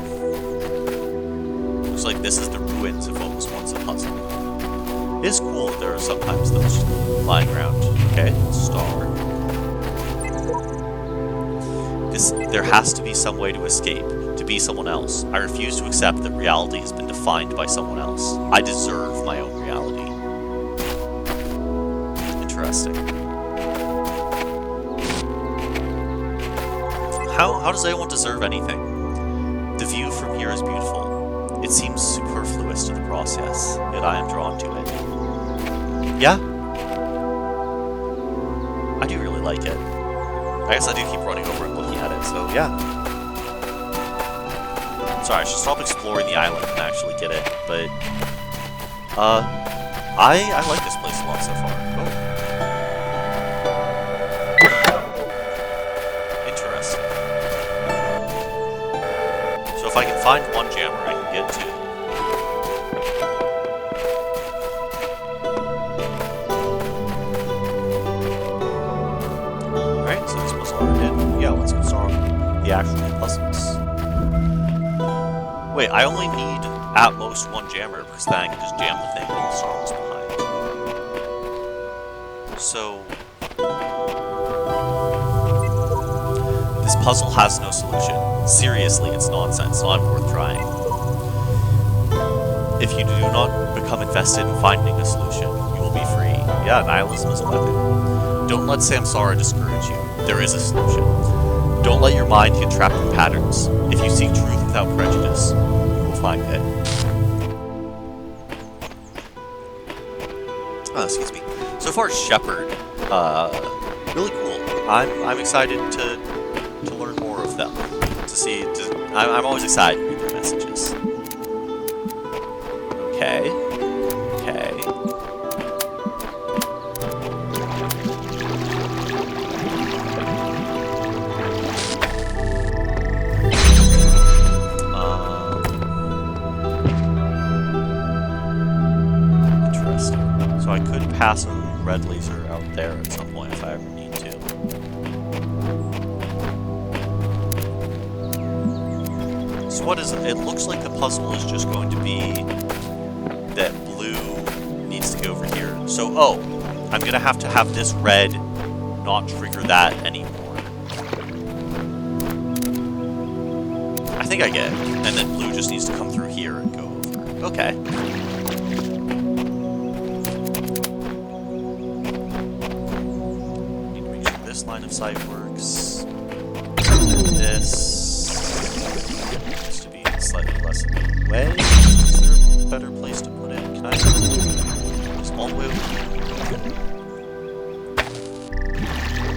Looks like this is the ruins of what was once a puzzle. It is cool that there are sometimes those just lying around. Okay, star. There has to be some way to escape, to be someone else. I refuse to accept that reality has been defined by someone else. I deserve my own reality. Interesting. How does anyone deserve anything? The view from here is beautiful. It seems superfluous to the process, yet I am drawn to it. Yeah? I do really like it. I guess I do keep running over and looking at it, so yeah. Sorry, I should stop exploring the island and actually get it, but I like this slot so far. Oh. Interesting. So if I can find one jammer, I can get two. Alright, so this puzzle already did. Yeah, let's go start on the actual puzzles. Wait, I only need at most one jammer, because then I can just jam the thing while the star was behind. So... this puzzle has no solution. Seriously, it's nonsense, not worth trying. If you do not become invested in finding a solution, you will be free. Yeah, nihilism is a weapon. Don't let samsara discourage you. There is a solution. Don't let your mind get trapped in patterns. If you seek truth without prejudice, you will find it. Oh, excuse me. So far, Shepherd, really cool. I'm excited to learn more of them. I'm always excited to read their messages. Okay. Okay. Interesting. So I could pass a red laser out there at some point if I ever need to. So what is it? It looks like the puzzle is just going to be that blue needs to go over here. So, oh, I'm gonna have to have this red not trigger that anymore. I think I get it. And then blue just needs to come through here and go over. Okay. Need to make sure this line of sight works. This needs to be slightly less in the way. Is there a better place to put it? Can I just all the way over here?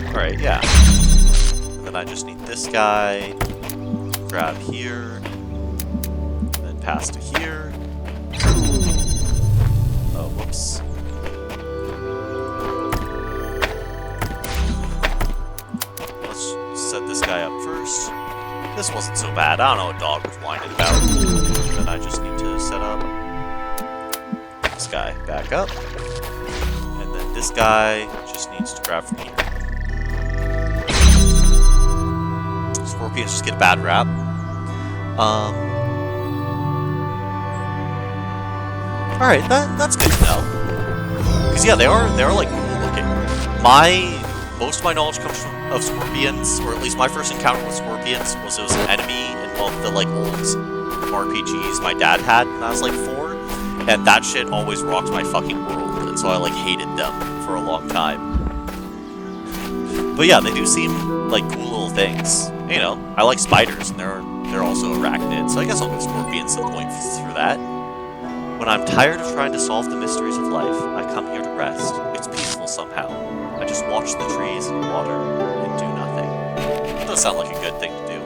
Alright, yeah. And then I just need this guy. Grab here. And then pass to here. Oh, whoops. Let's set this guy up first. This wasn't so bad. I don't know what dog was whining about. Then I just need to set up this guy back up. And then this guy just needs to grab from here. Scorpions just get a bad rap. Alright, that's good to know. Because yeah, they are like cool looking. Most of my knowledge comes of scorpions, or at least my first encounter with scorpions was it was an enemy in one of the like old RPGs my dad had when I was like 4, and that shit always rocked my fucking world, and so I like hated them for a long time. But yeah, they do seem like cool little things. You know, I like spiders, and they're also arachnids, so I guess I'll give scorpions some points for that. When I'm tired of trying to solve the mysteries of life, I come here to rest. It's peaceful somehow. I just watch the trees and water and do nothing. That does sound like a good thing to do.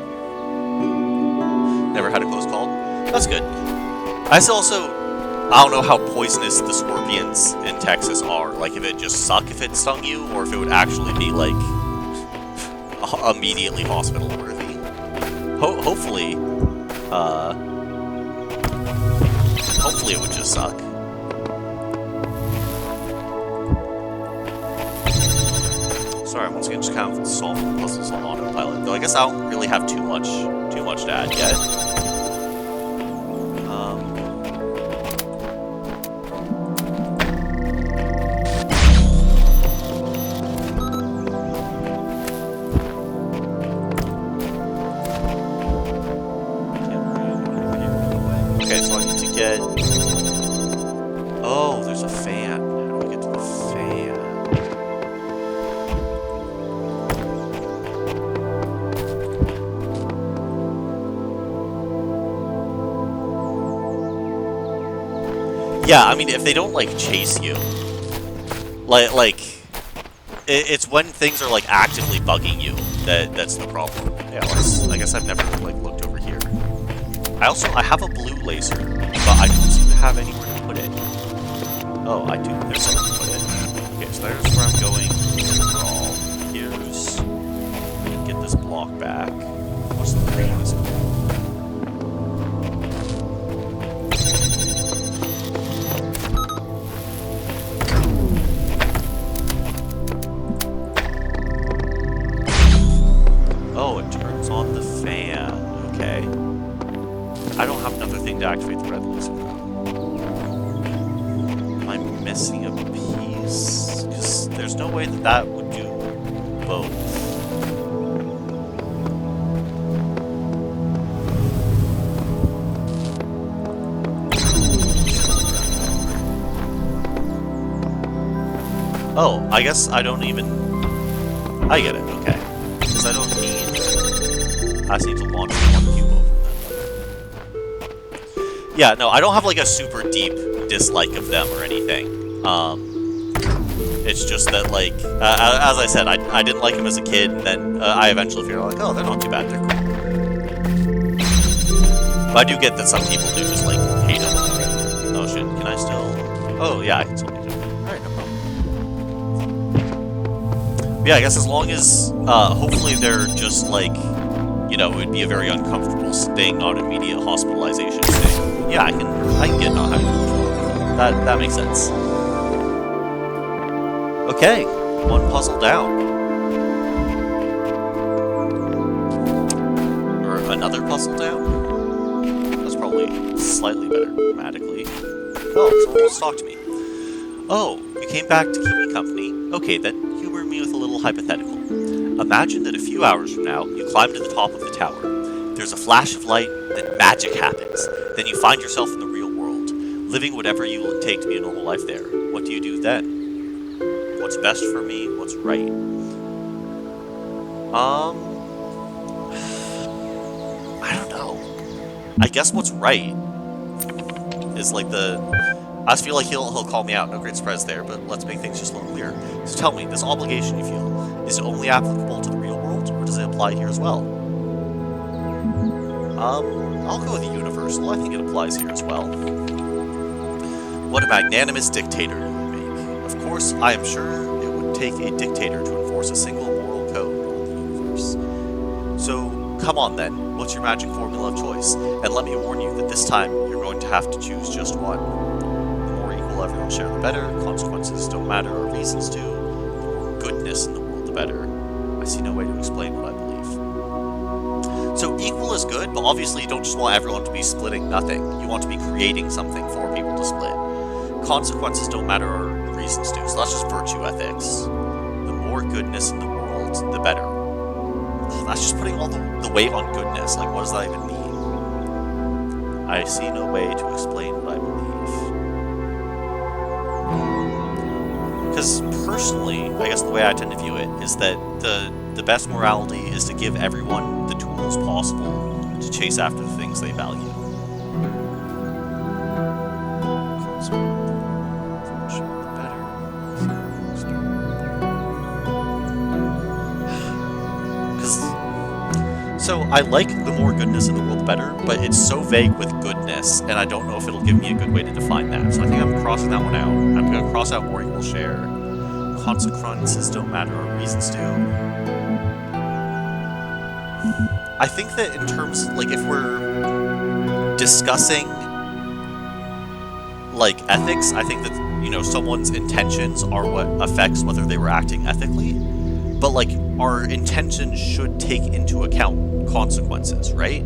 Never had a close call? That's good. I don't know how poisonous the scorpions in Texas are. Like, if it just suck if it stung you, or if it would actually be, like, immediately hospital worthy. Hopefully it would just suck. Sorry, I'm once again just kind of solving puzzles on autopilot. Though I guess I don't really have too much to add yet. Okay, so I need to get... Oh, there's a fan. How do I get to the fan? Yeah, I mean, if they don't, like, chase you, it's when things are, like, actively bugging you that's the problem. Yeah, I guess I've never, like, looked over here. I have a blue laser, but I don't seem to have anywhere to put it. Oh, I do. There's somewhere to put it. activate the red laser now. Am I missing a piece? Because there's no way that that would do both. Oh, I guess I don't even... I get it, okay. Because I don't need... I just need to launch one cube over them. Yeah, no, I don't have like a super deep dislike of them or anything. It's just that, like, as I said, I didn't like them as a kid, and then I eventually figured out, like, oh, they're not too bad, they're cool. But I do get that some people do just, like, hate them. Oh shit, can I still... Oh, yeah, I can still do it. Alright, no problem. But yeah, I guess as long as, hopefully they're just, like, you know, it would be a very uncomfortable thing, not immediate hospitalization thing. Yeah, I can get not having control. That makes sense. Okay, one puzzle down. Or another puzzle down? That's probably slightly better grammatically. Oh, someone wants to talk to me. Oh, you came back to keep me company. Okay then, humor me with a little hypothetical. Imagine that a few hours from now, you climb to the top of the tower. There's a flash of light, then magic happens. Then you find yourself in the real world, living whatever you will take to be a normal life there. What do you do then? What's best for me? What's right? I don't know. I guess what's right is like the... I just feel like he'll call me out. No great surprise there, but let's make things just a little clearer. So tell me, this obligation you feel, is it only applicable to the real world, or does it apply here as well? I'll go with the universal. I think it applies here as well. What a magnanimous dictator you would make. Of course, I am sure it would take a dictator to enforce a single moral code on the universe. So, come on then, what's your magic formula of choice? And let me warn you that this time, you're going to have to choose just one. Everyone share the better, consequences don't matter or reasons do, the more goodness in the world the better. I see no way to explain what I believe. So equal is good, but obviously you don't just want everyone to be splitting nothing. You want to be creating something for people to split. Consequences don't matter or reasons do, so that's just virtue ethics. The more goodness in the world, the better. That's just putting all the weight on goodness. Like, what does that even mean? I see no way to explain what I believe. Because personally, I guess the way I tend to view it is that the best morality is to give everyone the tools possible to chase after the things they value. So I like the more goodness in the world the better, but it's so vague with goodness, and I don't know if it'll give me a good way to define that. So I think I'm crossing that one out. I'm going to cross out more equal share. Consequences don't matter or reasons do. I think that in terms, like, if we're discussing, like, ethics, I think that, you know, someone's intentions are what affects whether they were acting ethically. But, like, our intentions should take into account consequences, right?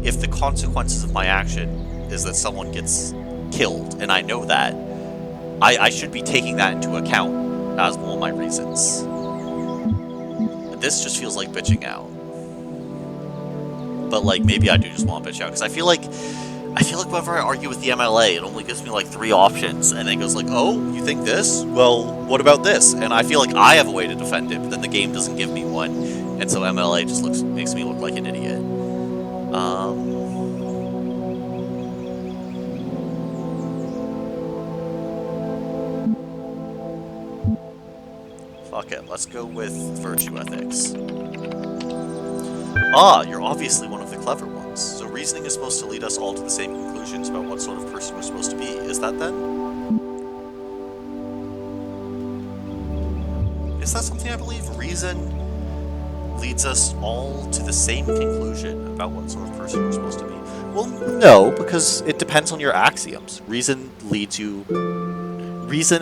If the consequences of my action is that someone gets killed, and I know that, I should be taking that into account as one of my reasons. But this just feels like bitching out. But, like, maybe I do just want to bitch out, because I feel like whenever I argue with the MLA, it only gives me like 3 options, and it goes like, oh, you think this? Well, what about this? And I feel like I have a way to defend it, but then the game doesn't give me one, and so MLA just makes me look like an idiot. Fuck it, let's go with virtue ethics. Ah, you're obviously one of the clever ones. So reasoning is supposed to lead us all to the same conclusions about what sort of person we're supposed to be. Is that then? Is that something I believe? Reason leads us all to the same conclusion about what sort of person we're supposed to be. Well, no, because it depends on your axioms. Reason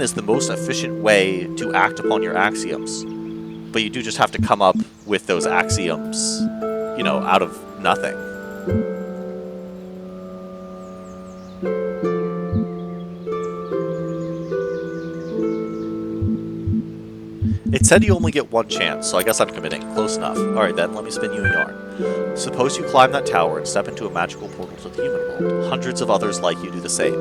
is the most efficient way to act upon your axioms. But you do just have to come up with those axioms, you know, out of nothing. It said you only get one chance, so I guess I'm committing. Close enough. Alright then, let me spin you a yarn. Suppose you climb that tower and step into a magical portal to the human world. Hundreds of others like you do the same.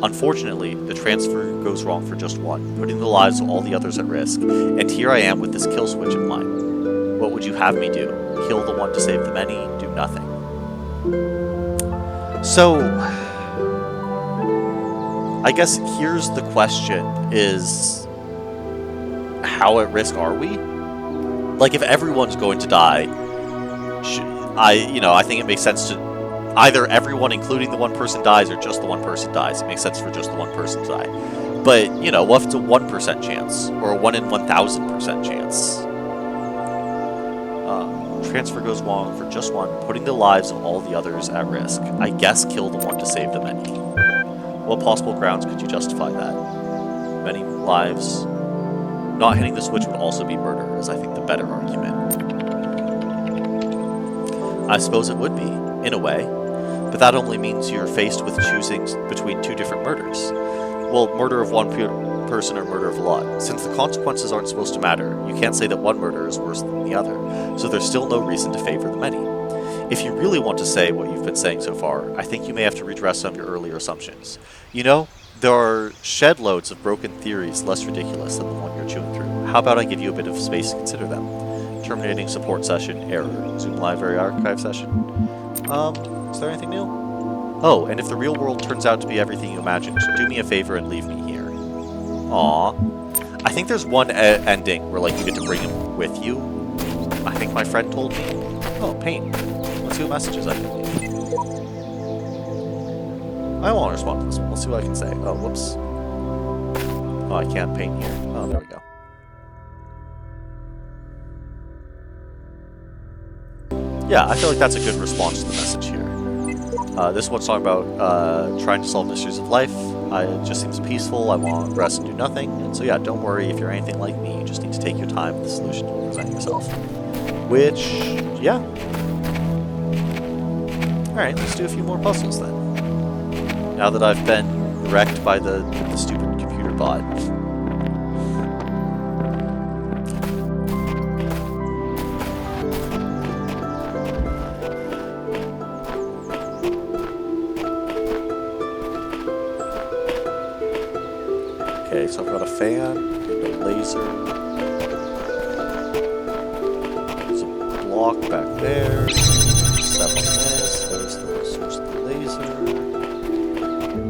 Unfortunately, the transfer goes wrong for just one, putting the lives of all the others at risk. And here I am with this kill switch in mind. What would you have me do? Kill the one to save the many? Do nothing. So, I guess here's the question, is how at risk are we? Like, if everyone's going to die, I think it makes sense to either everyone, including the one person, dies, or just the one person dies. It makes sense for just the one person to die. But, what if it's a 1% chance, or a 1 in 1,000% chance? Transfer goes wrong for just one, putting the lives of all the others at risk. I guess kill the one to save the many. What possible grounds could you justify that? Many lives. Not hitting the switch would also be murder, is I think the better argument. I suppose it would be, in a way, but that only means you're faced with choosing between two different murders. Well, murder of one person or murder of a lot. Since the consequences aren't supposed to matter, you can't say that one murder is worse than the other, so there's still no reason to favor the many. If you really want to say what you've been saying so far, I think you may have to redress some of your earlier assumptions. There are shed loads of broken theories less ridiculous than the one you're chewing through. How about I give you a bit of space to consider them? Terminating support session, error. Zoom library archive session. Is there anything new? Oh, and if the real world turns out to be everything you imagined, do me a favor and leave me here. Aww. I think there's one ending where, you get to bring him with you. I think my friend told me. Oh, paint. Let's see what messages I can leave. I won't respond to this one. Let's see what I can say. Oh, whoops. Oh, I can't paint here. Oh, there we go. Yeah, I feel like that's a good response to the message here. This one's talking about trying to solve mysteries of life. It just seems peaceful. I want to rest and do nothing. And so yeah, don't worry if you're anything like me. You just need to take your time with the solution to present yourself. Which, yeah. Alright, let's do a few more puzzles then. Now that I've been wrecked by the stupid computer bot. Okay, so I've got a fan, and a laser. There's a block back there. Step on this. There's the source of the laser.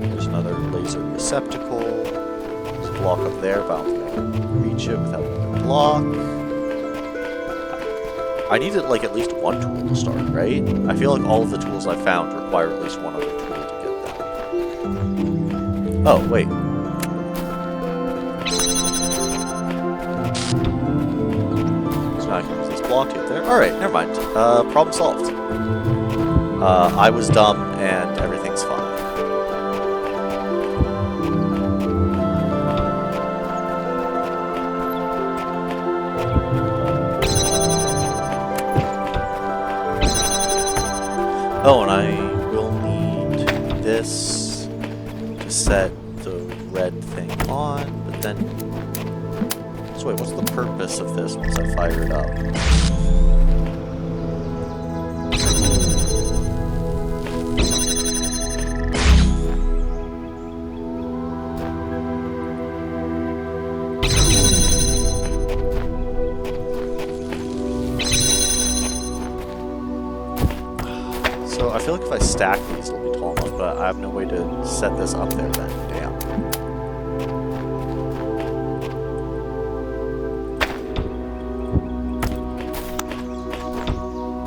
There's another laser receptacle. There's a block up there, but I don't think I can reach it without another block. I needed at least one tool to start, right? I feel like all of the tools I found require at least one other tool to get them. Oh, wait. So now I can use this block to get there. Alright, never mind. Problem solved. I was dumb and everything's fine. Oh, and I will need this to set the red thing on, but then... So wait, what's the purpose of this once I fire it up? So I feel like if I stack these, it'll be tall enough, but I have no way to set this up there then. Damn.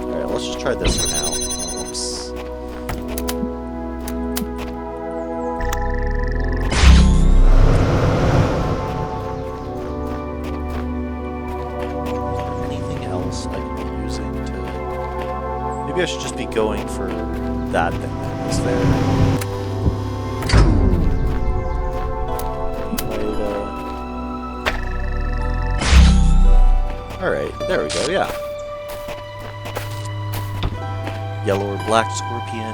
Alright, let's just try this for now. Whoops. Anything else I can be using to... Maybe I should just be going for that thing that was there. Alright, there we go, yeah. Yellow or black scorpion.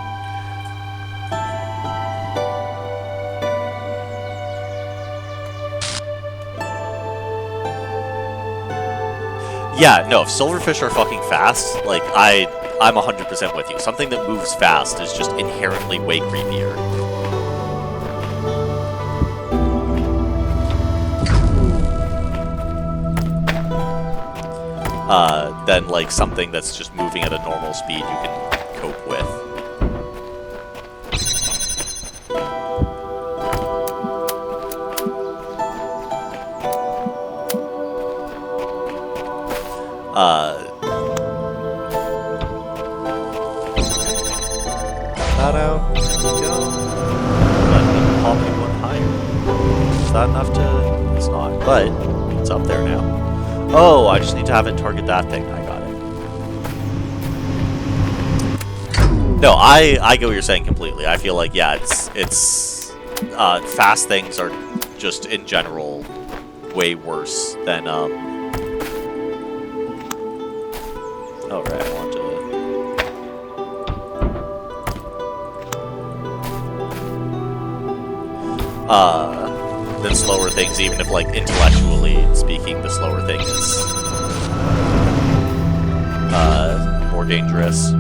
Yeah, no, if silverfish are fucking fast, like, I'm 100% with you. Something that moves fast is just inherently way creepier. Than, like, something that's just moving at a normal speed you can cope with. That out. Go. Let me pop you one higher. Is that enough to... It's not, but it's up there now. Oh, I just need to have it target that thing. I got it. No, I get what you're saying completely. I feel like, yeah, it's fast things are just, in general, way worse than, oh, right, I want to... than slower things, even if, like, intellectually speaking, the slower thing is, more dangerous.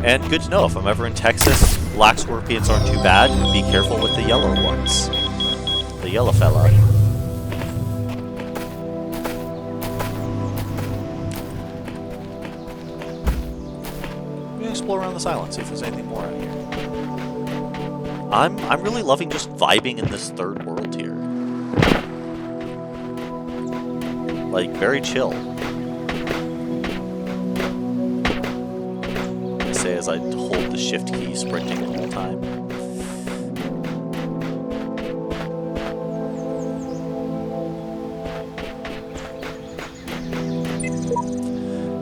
And good to know, if I'm ever in Texas, black scorpions aren't too bad. Be careful with the yellow ones. The yellow fella. I'm gonna explore around this island, see if there's anything more out here. I'm really loving just vibing in this third world here. Like, very chill. I say as I hold the shift key, sprinting the whole time.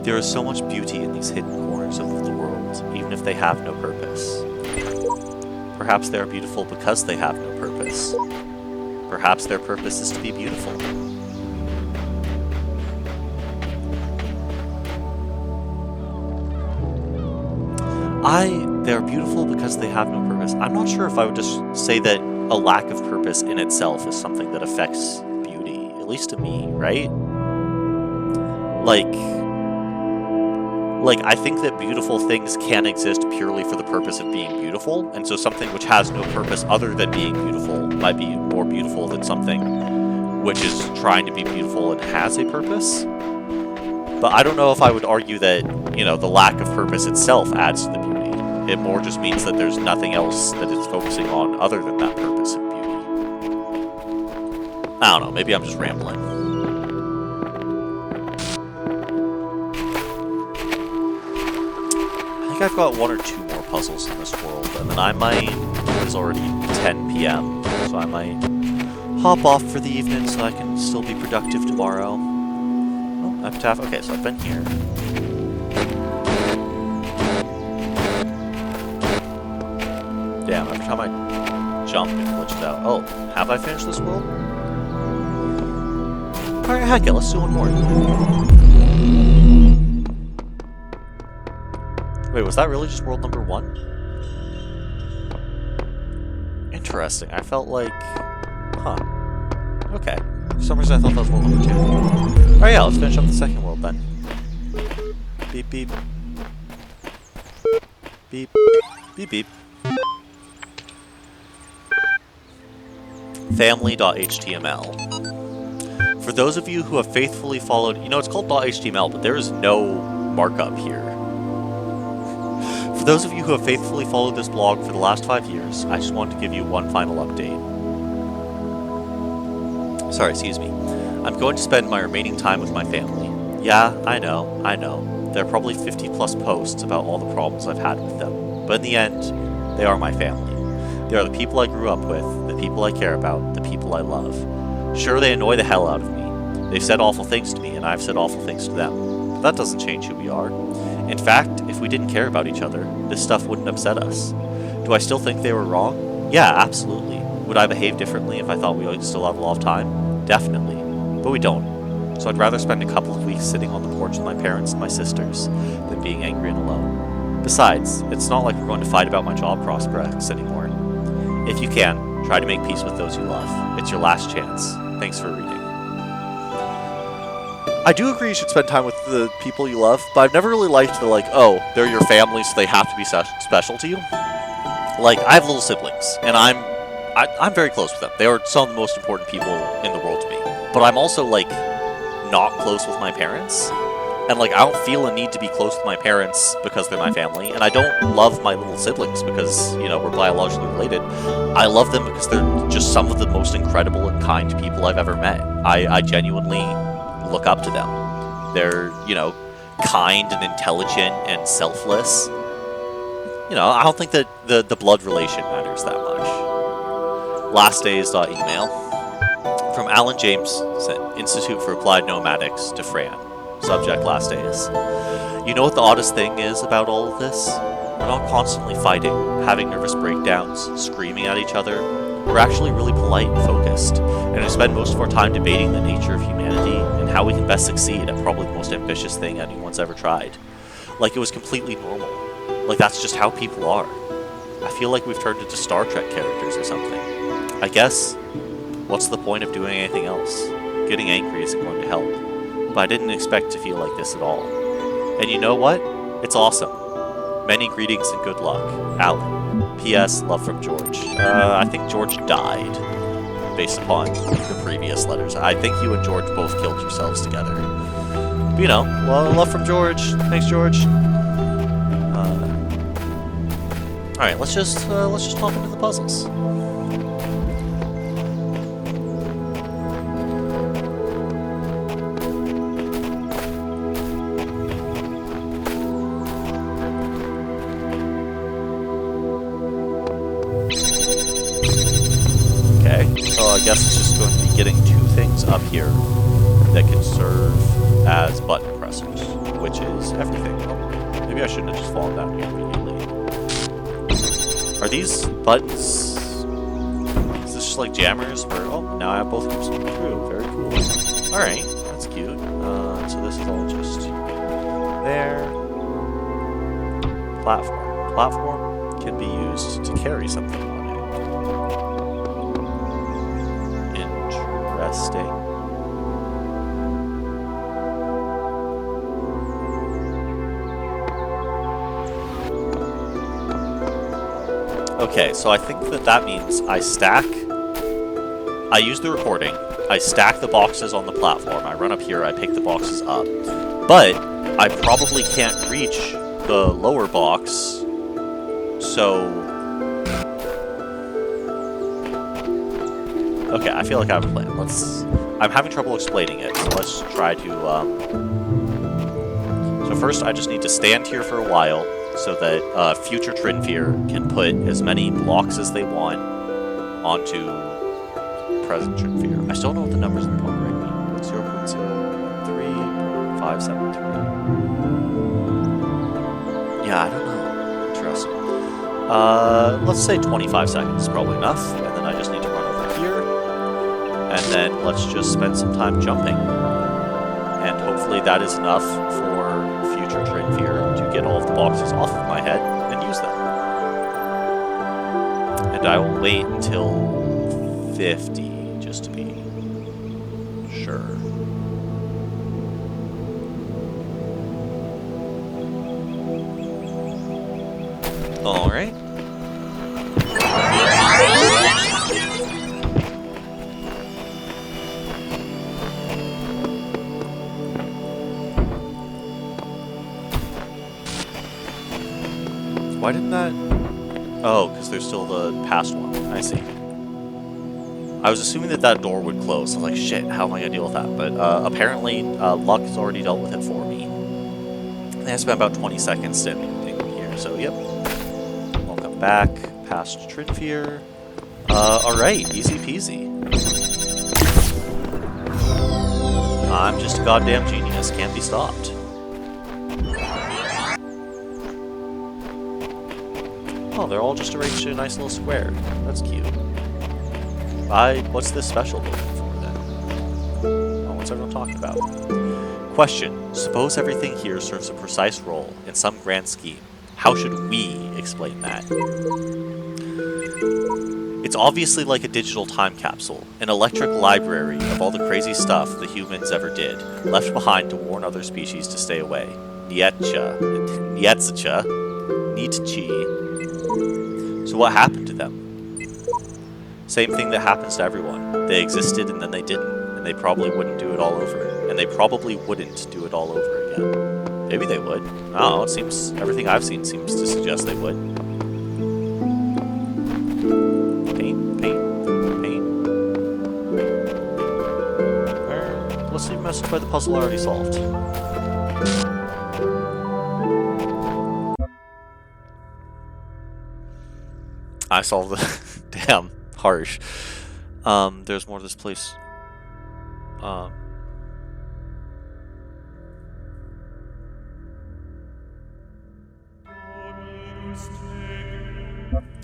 There is so much beauty in these hidden corners of the world, even if they have no purpose. Perhaps they are beautiful because they have no purpose. Perhaps their purpose is to be beautiful. They're beautiful because they have no purpose. I'm not sure if I would just say that a lack of purpose in itself is something that affects beauty, at least to me, right? Like, I think that beautiful things can exist purely for the purpose of being beautiful, and so something which has no purpose other than being beautiful might be more beautiful than something which is trying to be beautiful and has a purpose. But I don't know if I would argue that, you know, the lack of purpose itself adds to the beauty. It more just means that there's nothing else that it's focusing on other than that purpose and beauty. I don't know, maybe I'm just rambling. I think I've got one or two more puzzles in this world, and then I might... It's already 10 p.m., so I might hop off for the evening so I can still be productive tomorrow. Oh, I have to have... Okay, so I've been here. Damn, every time I jump, it glitches out. Oh, have I finished this world? Alright, heck it, let's do one more. Wait, was that really just world number 1? Interesting, I felt like... Huh. Okay. For some reason I thought that was world number 2. Alright, yeah, let's finish up the second world then. Beep, beep. Beep. Beep, beep. Family.html. For those of you who have faithfully followed... You know, it's called .html, but there is no markup here. For those of you who have faithfully followed this blog for the last 5 years, I just wanted to give you one final update. Sorry, excuse me. I'm going to spend my remaining time with my family. Yeah, I know. There are probably 50 plus posts about all the problems I've had with them. But in the end, they are my family. They are the people I grew up with, the people I care about, the people I love. Sure, they annoy the hell out of me. They've said awful things to me, and I've said awful things to them. But that doesn't change who we are. In fact, if we didn't care about each other, this stuff wouldn't upset us. Do I still think they were wrong? Yeah, absolutely. Would I behave differently if I thought we still had a lot of time? Definitely. But we don't. So I'd rather spend a couple of weeks sitting on the porch with my parents and my sisters than being angry and alone. Besides, it's not like we're going to fight about my job prospects anymore. If you can, try to make peace with those you love. It's your last chance. Thanks for reading. I do agree you should spend time with the people you love, but I've never really liked the, like, oh, they're your family, so they have to be special to you. Like, I have little siblings, and I'm very close with them. They are some of the most important people in the world to me. But I'm also, like, not close with my parents. And, like, I don't feel a need to be close with my parents because they're my family. And I don't love my little siblings because, you know, we're biologically related. I love them because they're just some of the most incredible and kind people I've ever met. I genuinely look up to them. They're, you know, kind and intelligent and selfless. You know, I don't think that the blood relation matters that much. Lastdays.email from Alan Jameson, Institute for Applied Nomadics to Fran. Subject: last days. You know what the oddest thing is about all of this? We're not constantly fighting, having nervous breakdowns, screaming at each other. We're actually really polite and focused, and we spend most of our time debating the nature of humanity and how we can best succeed at probably the most ambitious thing anyone's ever tried. Like it was completely normal. Like that's just how people are. I feel like we've turned into Star Trek characters or something. I guess, what's the point of doing anything else? Getting angry isn't going to help. But I didn't expect to feel like this at all. And you know what? It's awesome. Many greetings and good luck. Alan. P.S. Love from George. I think George died, based upon the previous letters. I think you and George both killed yourselves together. But, you know, well, love from George. Thanks, George. Alright, let's just hop into the puzzles. I guess it's just going to be getting two things up here that can serve as button pressers, which is everything. Oh, maybe I shouldn't have just fallen down here immediately. Are these buttons? Is this just like jammers where, oh, now I have both keeps going through. Very cool. Alright, that's cute. So this is all just there. Platform. Platform can be used to carry something on it. Interesting. Okay, so I think that means I use the recording, I stack the boxes on the platform, I run up here, I pick the boxes up, but I probably can't reach the lower box, so... Okay, I feel like I have a plan. I'm having trouble explaining it, so let's try to, So first, I just need to stand here for a while, so that future Trinfear can put as many blocks as they want onto present Trinfear. I still don't know what the numbers in the block right mean. 0.03573. Yeah, I don't know. Interesting. Let's say 25 seconds is probably enough, and then I just need to run over here. And then let's just spend some time jumping. And hopefully that is enough for future Trinfear to get all of the boxes off of my head and use them. And I will wait until 50, just to be sure. Alright. Why didn't that... Oh, because there's still the past one. I see. I was assuming that door would close. I was like, shit, how am I going to deal with that? But apparently, Luck has already dealt with it for me. And I spent about 20 seconds standing here, so yep. Welcome back. Past Trinfear. Alright, easy peasy. I'm just a goddamn genius. Can't be stopped. Oh, they're all just arranged in a nice little square. That's cute. What's this special looking for, then? Oh, what's everyone talking about? Question. Suppose everything here serves a precise role in some grand scheme. How should we explain that? It's It's obviously like a digital time capsule, an electric library of all the crazy stuff the humans ever did, left behind to warn other species to stay away. Nietzsche. So what happened to them? Same thing that happens to everyone. They existed and then they didn't, and they probably wouldn't do it all over. And they probably wouldn't do it all over again. Maybe they would. I don't know, it seems, everything I've seen seems to suggest they would. Paint. Let's leave a message by the puzzle already solved. I solved the... Damn, harsh. There's more to this place.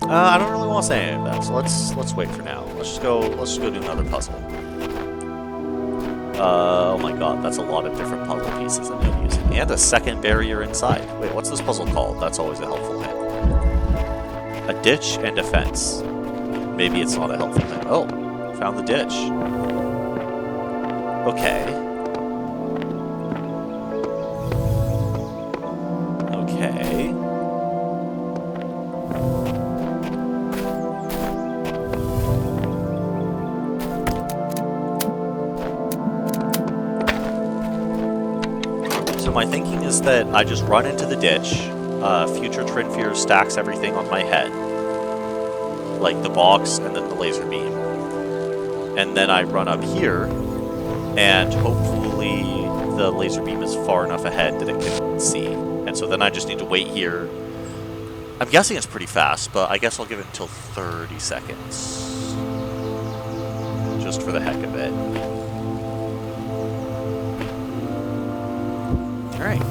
I don't really want to say any of that, so let's wait for now. Let's just go do another puzzle. Oh my god, that's a lot of different puzzle pieces I'm going to be using. And a second barrier inside. Wait, what's this puzzle called? That's always a helpful hint. A ditch and a fence. Maybe it's not a helpful hint. Oh, found the ditch. Okay. Okay. So my thinking is that I just run into the ditch, future Trinfear stacks everything on my head, like the box and then the laser beam, and then I run up here, and hopefully the laser beam is far enough ahead that it can see, and so then I just need to wait here. I'm guessing it's pretty fast, but I guess I'll give it until 30 seconds, just for the heck of it. Alright.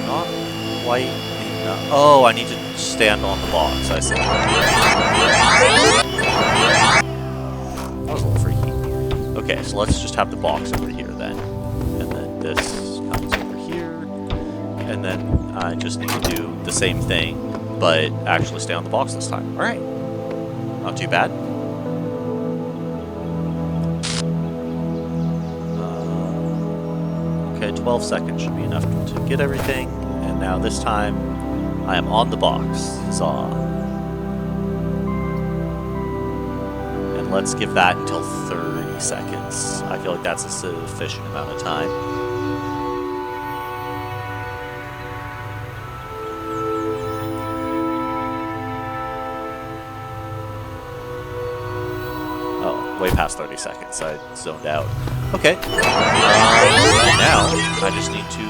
Not quite enough. Oh, I need to stand on the box, I see. That was a little freaky. Okay, so let's just have the box over here then. And then this comes over here. And then I just need to do the same thing, but actually stay on the box this time. Alright. Not too bad. Okay, 12 seconds should be enough to get everything. And now this time, I am on the box. Huzzah. And let's give that until 30 seconds. I feel like that's a sufficient amount of time. Way past 30 seconds. I zoned out. Okay. Now, I just need to...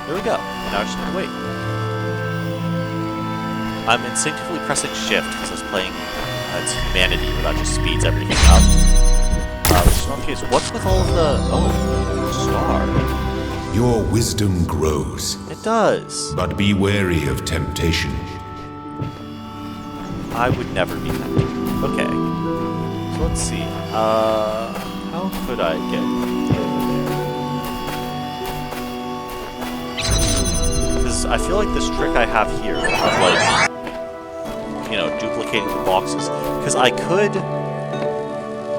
There we go. Now I just need to wait. I'm instinctively pressing shift because I was playing its humanity where that just speeds everything up. Which is not the case. What's with all of the... Oh, star. Your wisdom grows. It does. But be wary of temptation. I would never be tempted. Okay. So let's see. How could I get over there? Because I feel like this trick I have here of, like, you know, duplicating the boxes. Because I could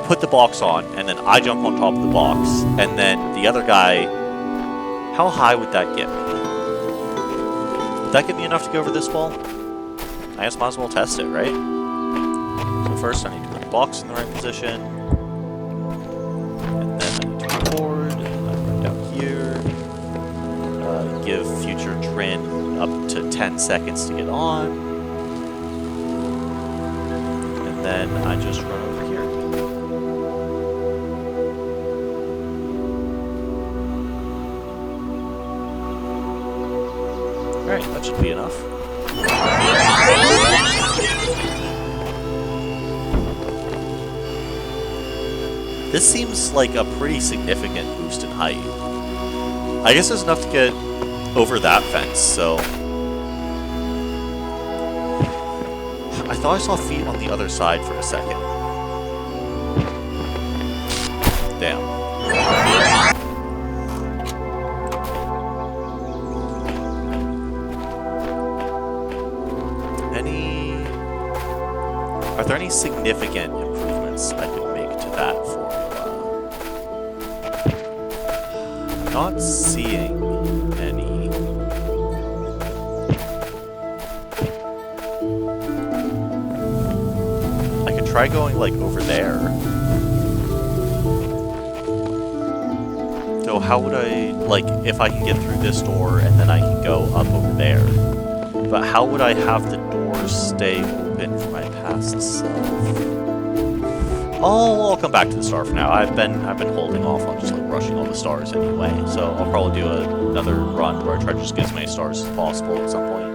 put the box on, and then I jump on top of the box, and then the other guy... How high would that get me? Would that get me enough to go over this wall? I guess might as well test it, right? So first I need to put the box in the right position. And then I need to record. And I run down here. Give future Trin up to 10 seconds to get on. And then I just run over here. Alright, that should be enough. This seems like a pretty significant boost in height. I guess there's enough to get over that fence, so... I thought I saw feet on the other side for a second. Damn. Are there any significant improvements I could make to that formula? Not seeing any. I could try going, like, over there. So how would I, like, if I can get through this door and then I can go up over there. But how would I have the doors stay open for my past self? Oh, I'll come back to the star for now. I've been holding off on just like rushing all the stars anyway, so I'll probably do another run where I try to just get as many stars as possible at some point.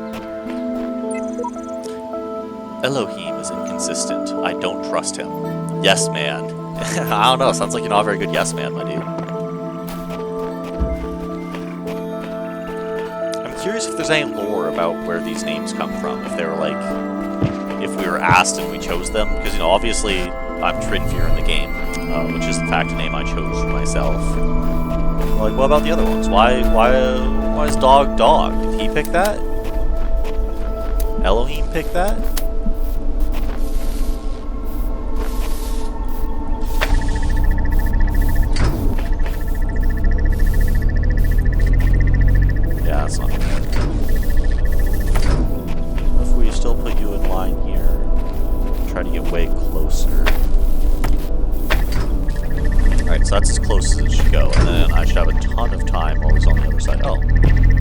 Elohim is inconsistent. I don't trust him. Yes, man. I don't know. Sounds like you're not a very good yes man, my dude. Curious if there's any lore about where these names come from, if they were like, if we were asked and we chose them, because, you know, obviously I'm Trinfear in the game, which is in fact a name I chose for myself. Like, what about the other ones? Why is Dog Dog? Did he pick that? Elohim pick that? Yeah, that's not good. If we still put you in line here, try to get way closer. Alright, so that's as close as it should go, and then I should have a ton of time while he's on the other side. Oh,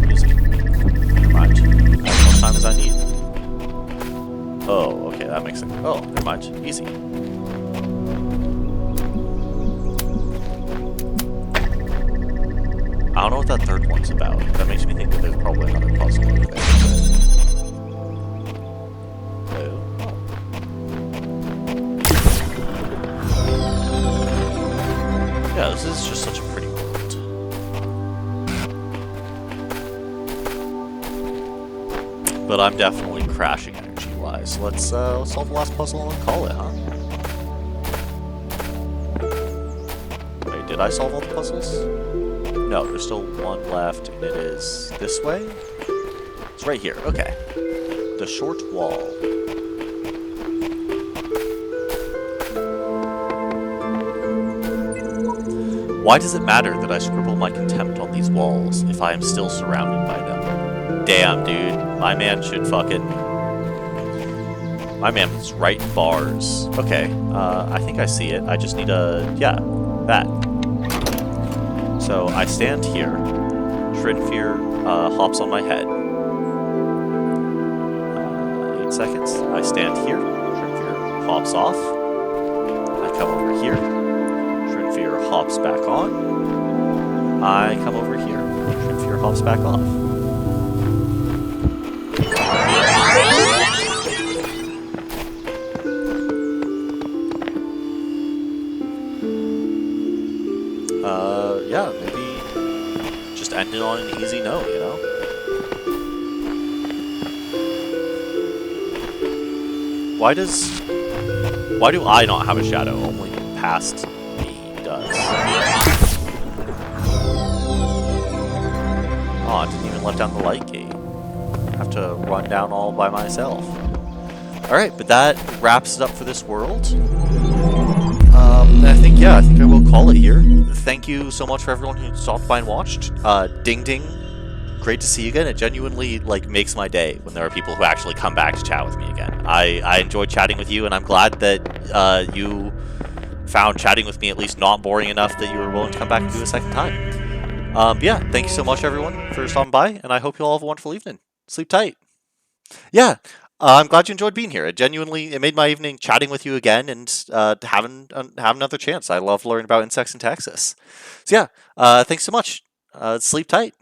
easy. Never mind. As much time as I need. Oh, okay, that makes sense. Oh, never mind. Easy. I don't know what that third one's about. That makes me think that there's probably another puzzle over there. Yeah, this is just such a pretty world. But I'm definitely crashing energy-wise. Let's solve the last puzzle and call it, huh? Wait, did I solve all the puzzles? No, there's still one left, and it is this way? It's right here, okay. The short wall. Why does it matter that I scribble my contempt on these walls if I am still surrounded by them? Damn, dude. My man should fucking... My man was writing bars. Okay, I think I see it. I just need a... yeah, that. So I stand here, Trinfear hops on my head. 8 seconds. I stand here, Trinfear hops off. I come over here, Trinfear hops back on. I come over here, Trinfear hops back off. Yeah, maybe just end it on an easy note, you know? Why do I not have a shadow? Only past me does. Oh, I didn't even let down the light gate. I have to run down all by myself. Alright, but that wraps it up for this world. I think I will call it here. Thank you so much for everyone who stopped by and watched. Ding ding. Great to see you again. It genuinely, like, makes my day when there are people who actually come back to chat with me again. I enjoyed chatting with you, and I'm glad that you found chatting with me at least not boring enough that you were willing to come back and do it a second time. Yeah, thank you so much, everyone, for stopping by, and I hope you all have a wonderful evening. Sleep tight. Yeah. I'm glad you enjoyed being here. It made my evening chatting with you again and having another chance. I love learning about insects in Texas. So yeah, thanks so much. Sleep tight.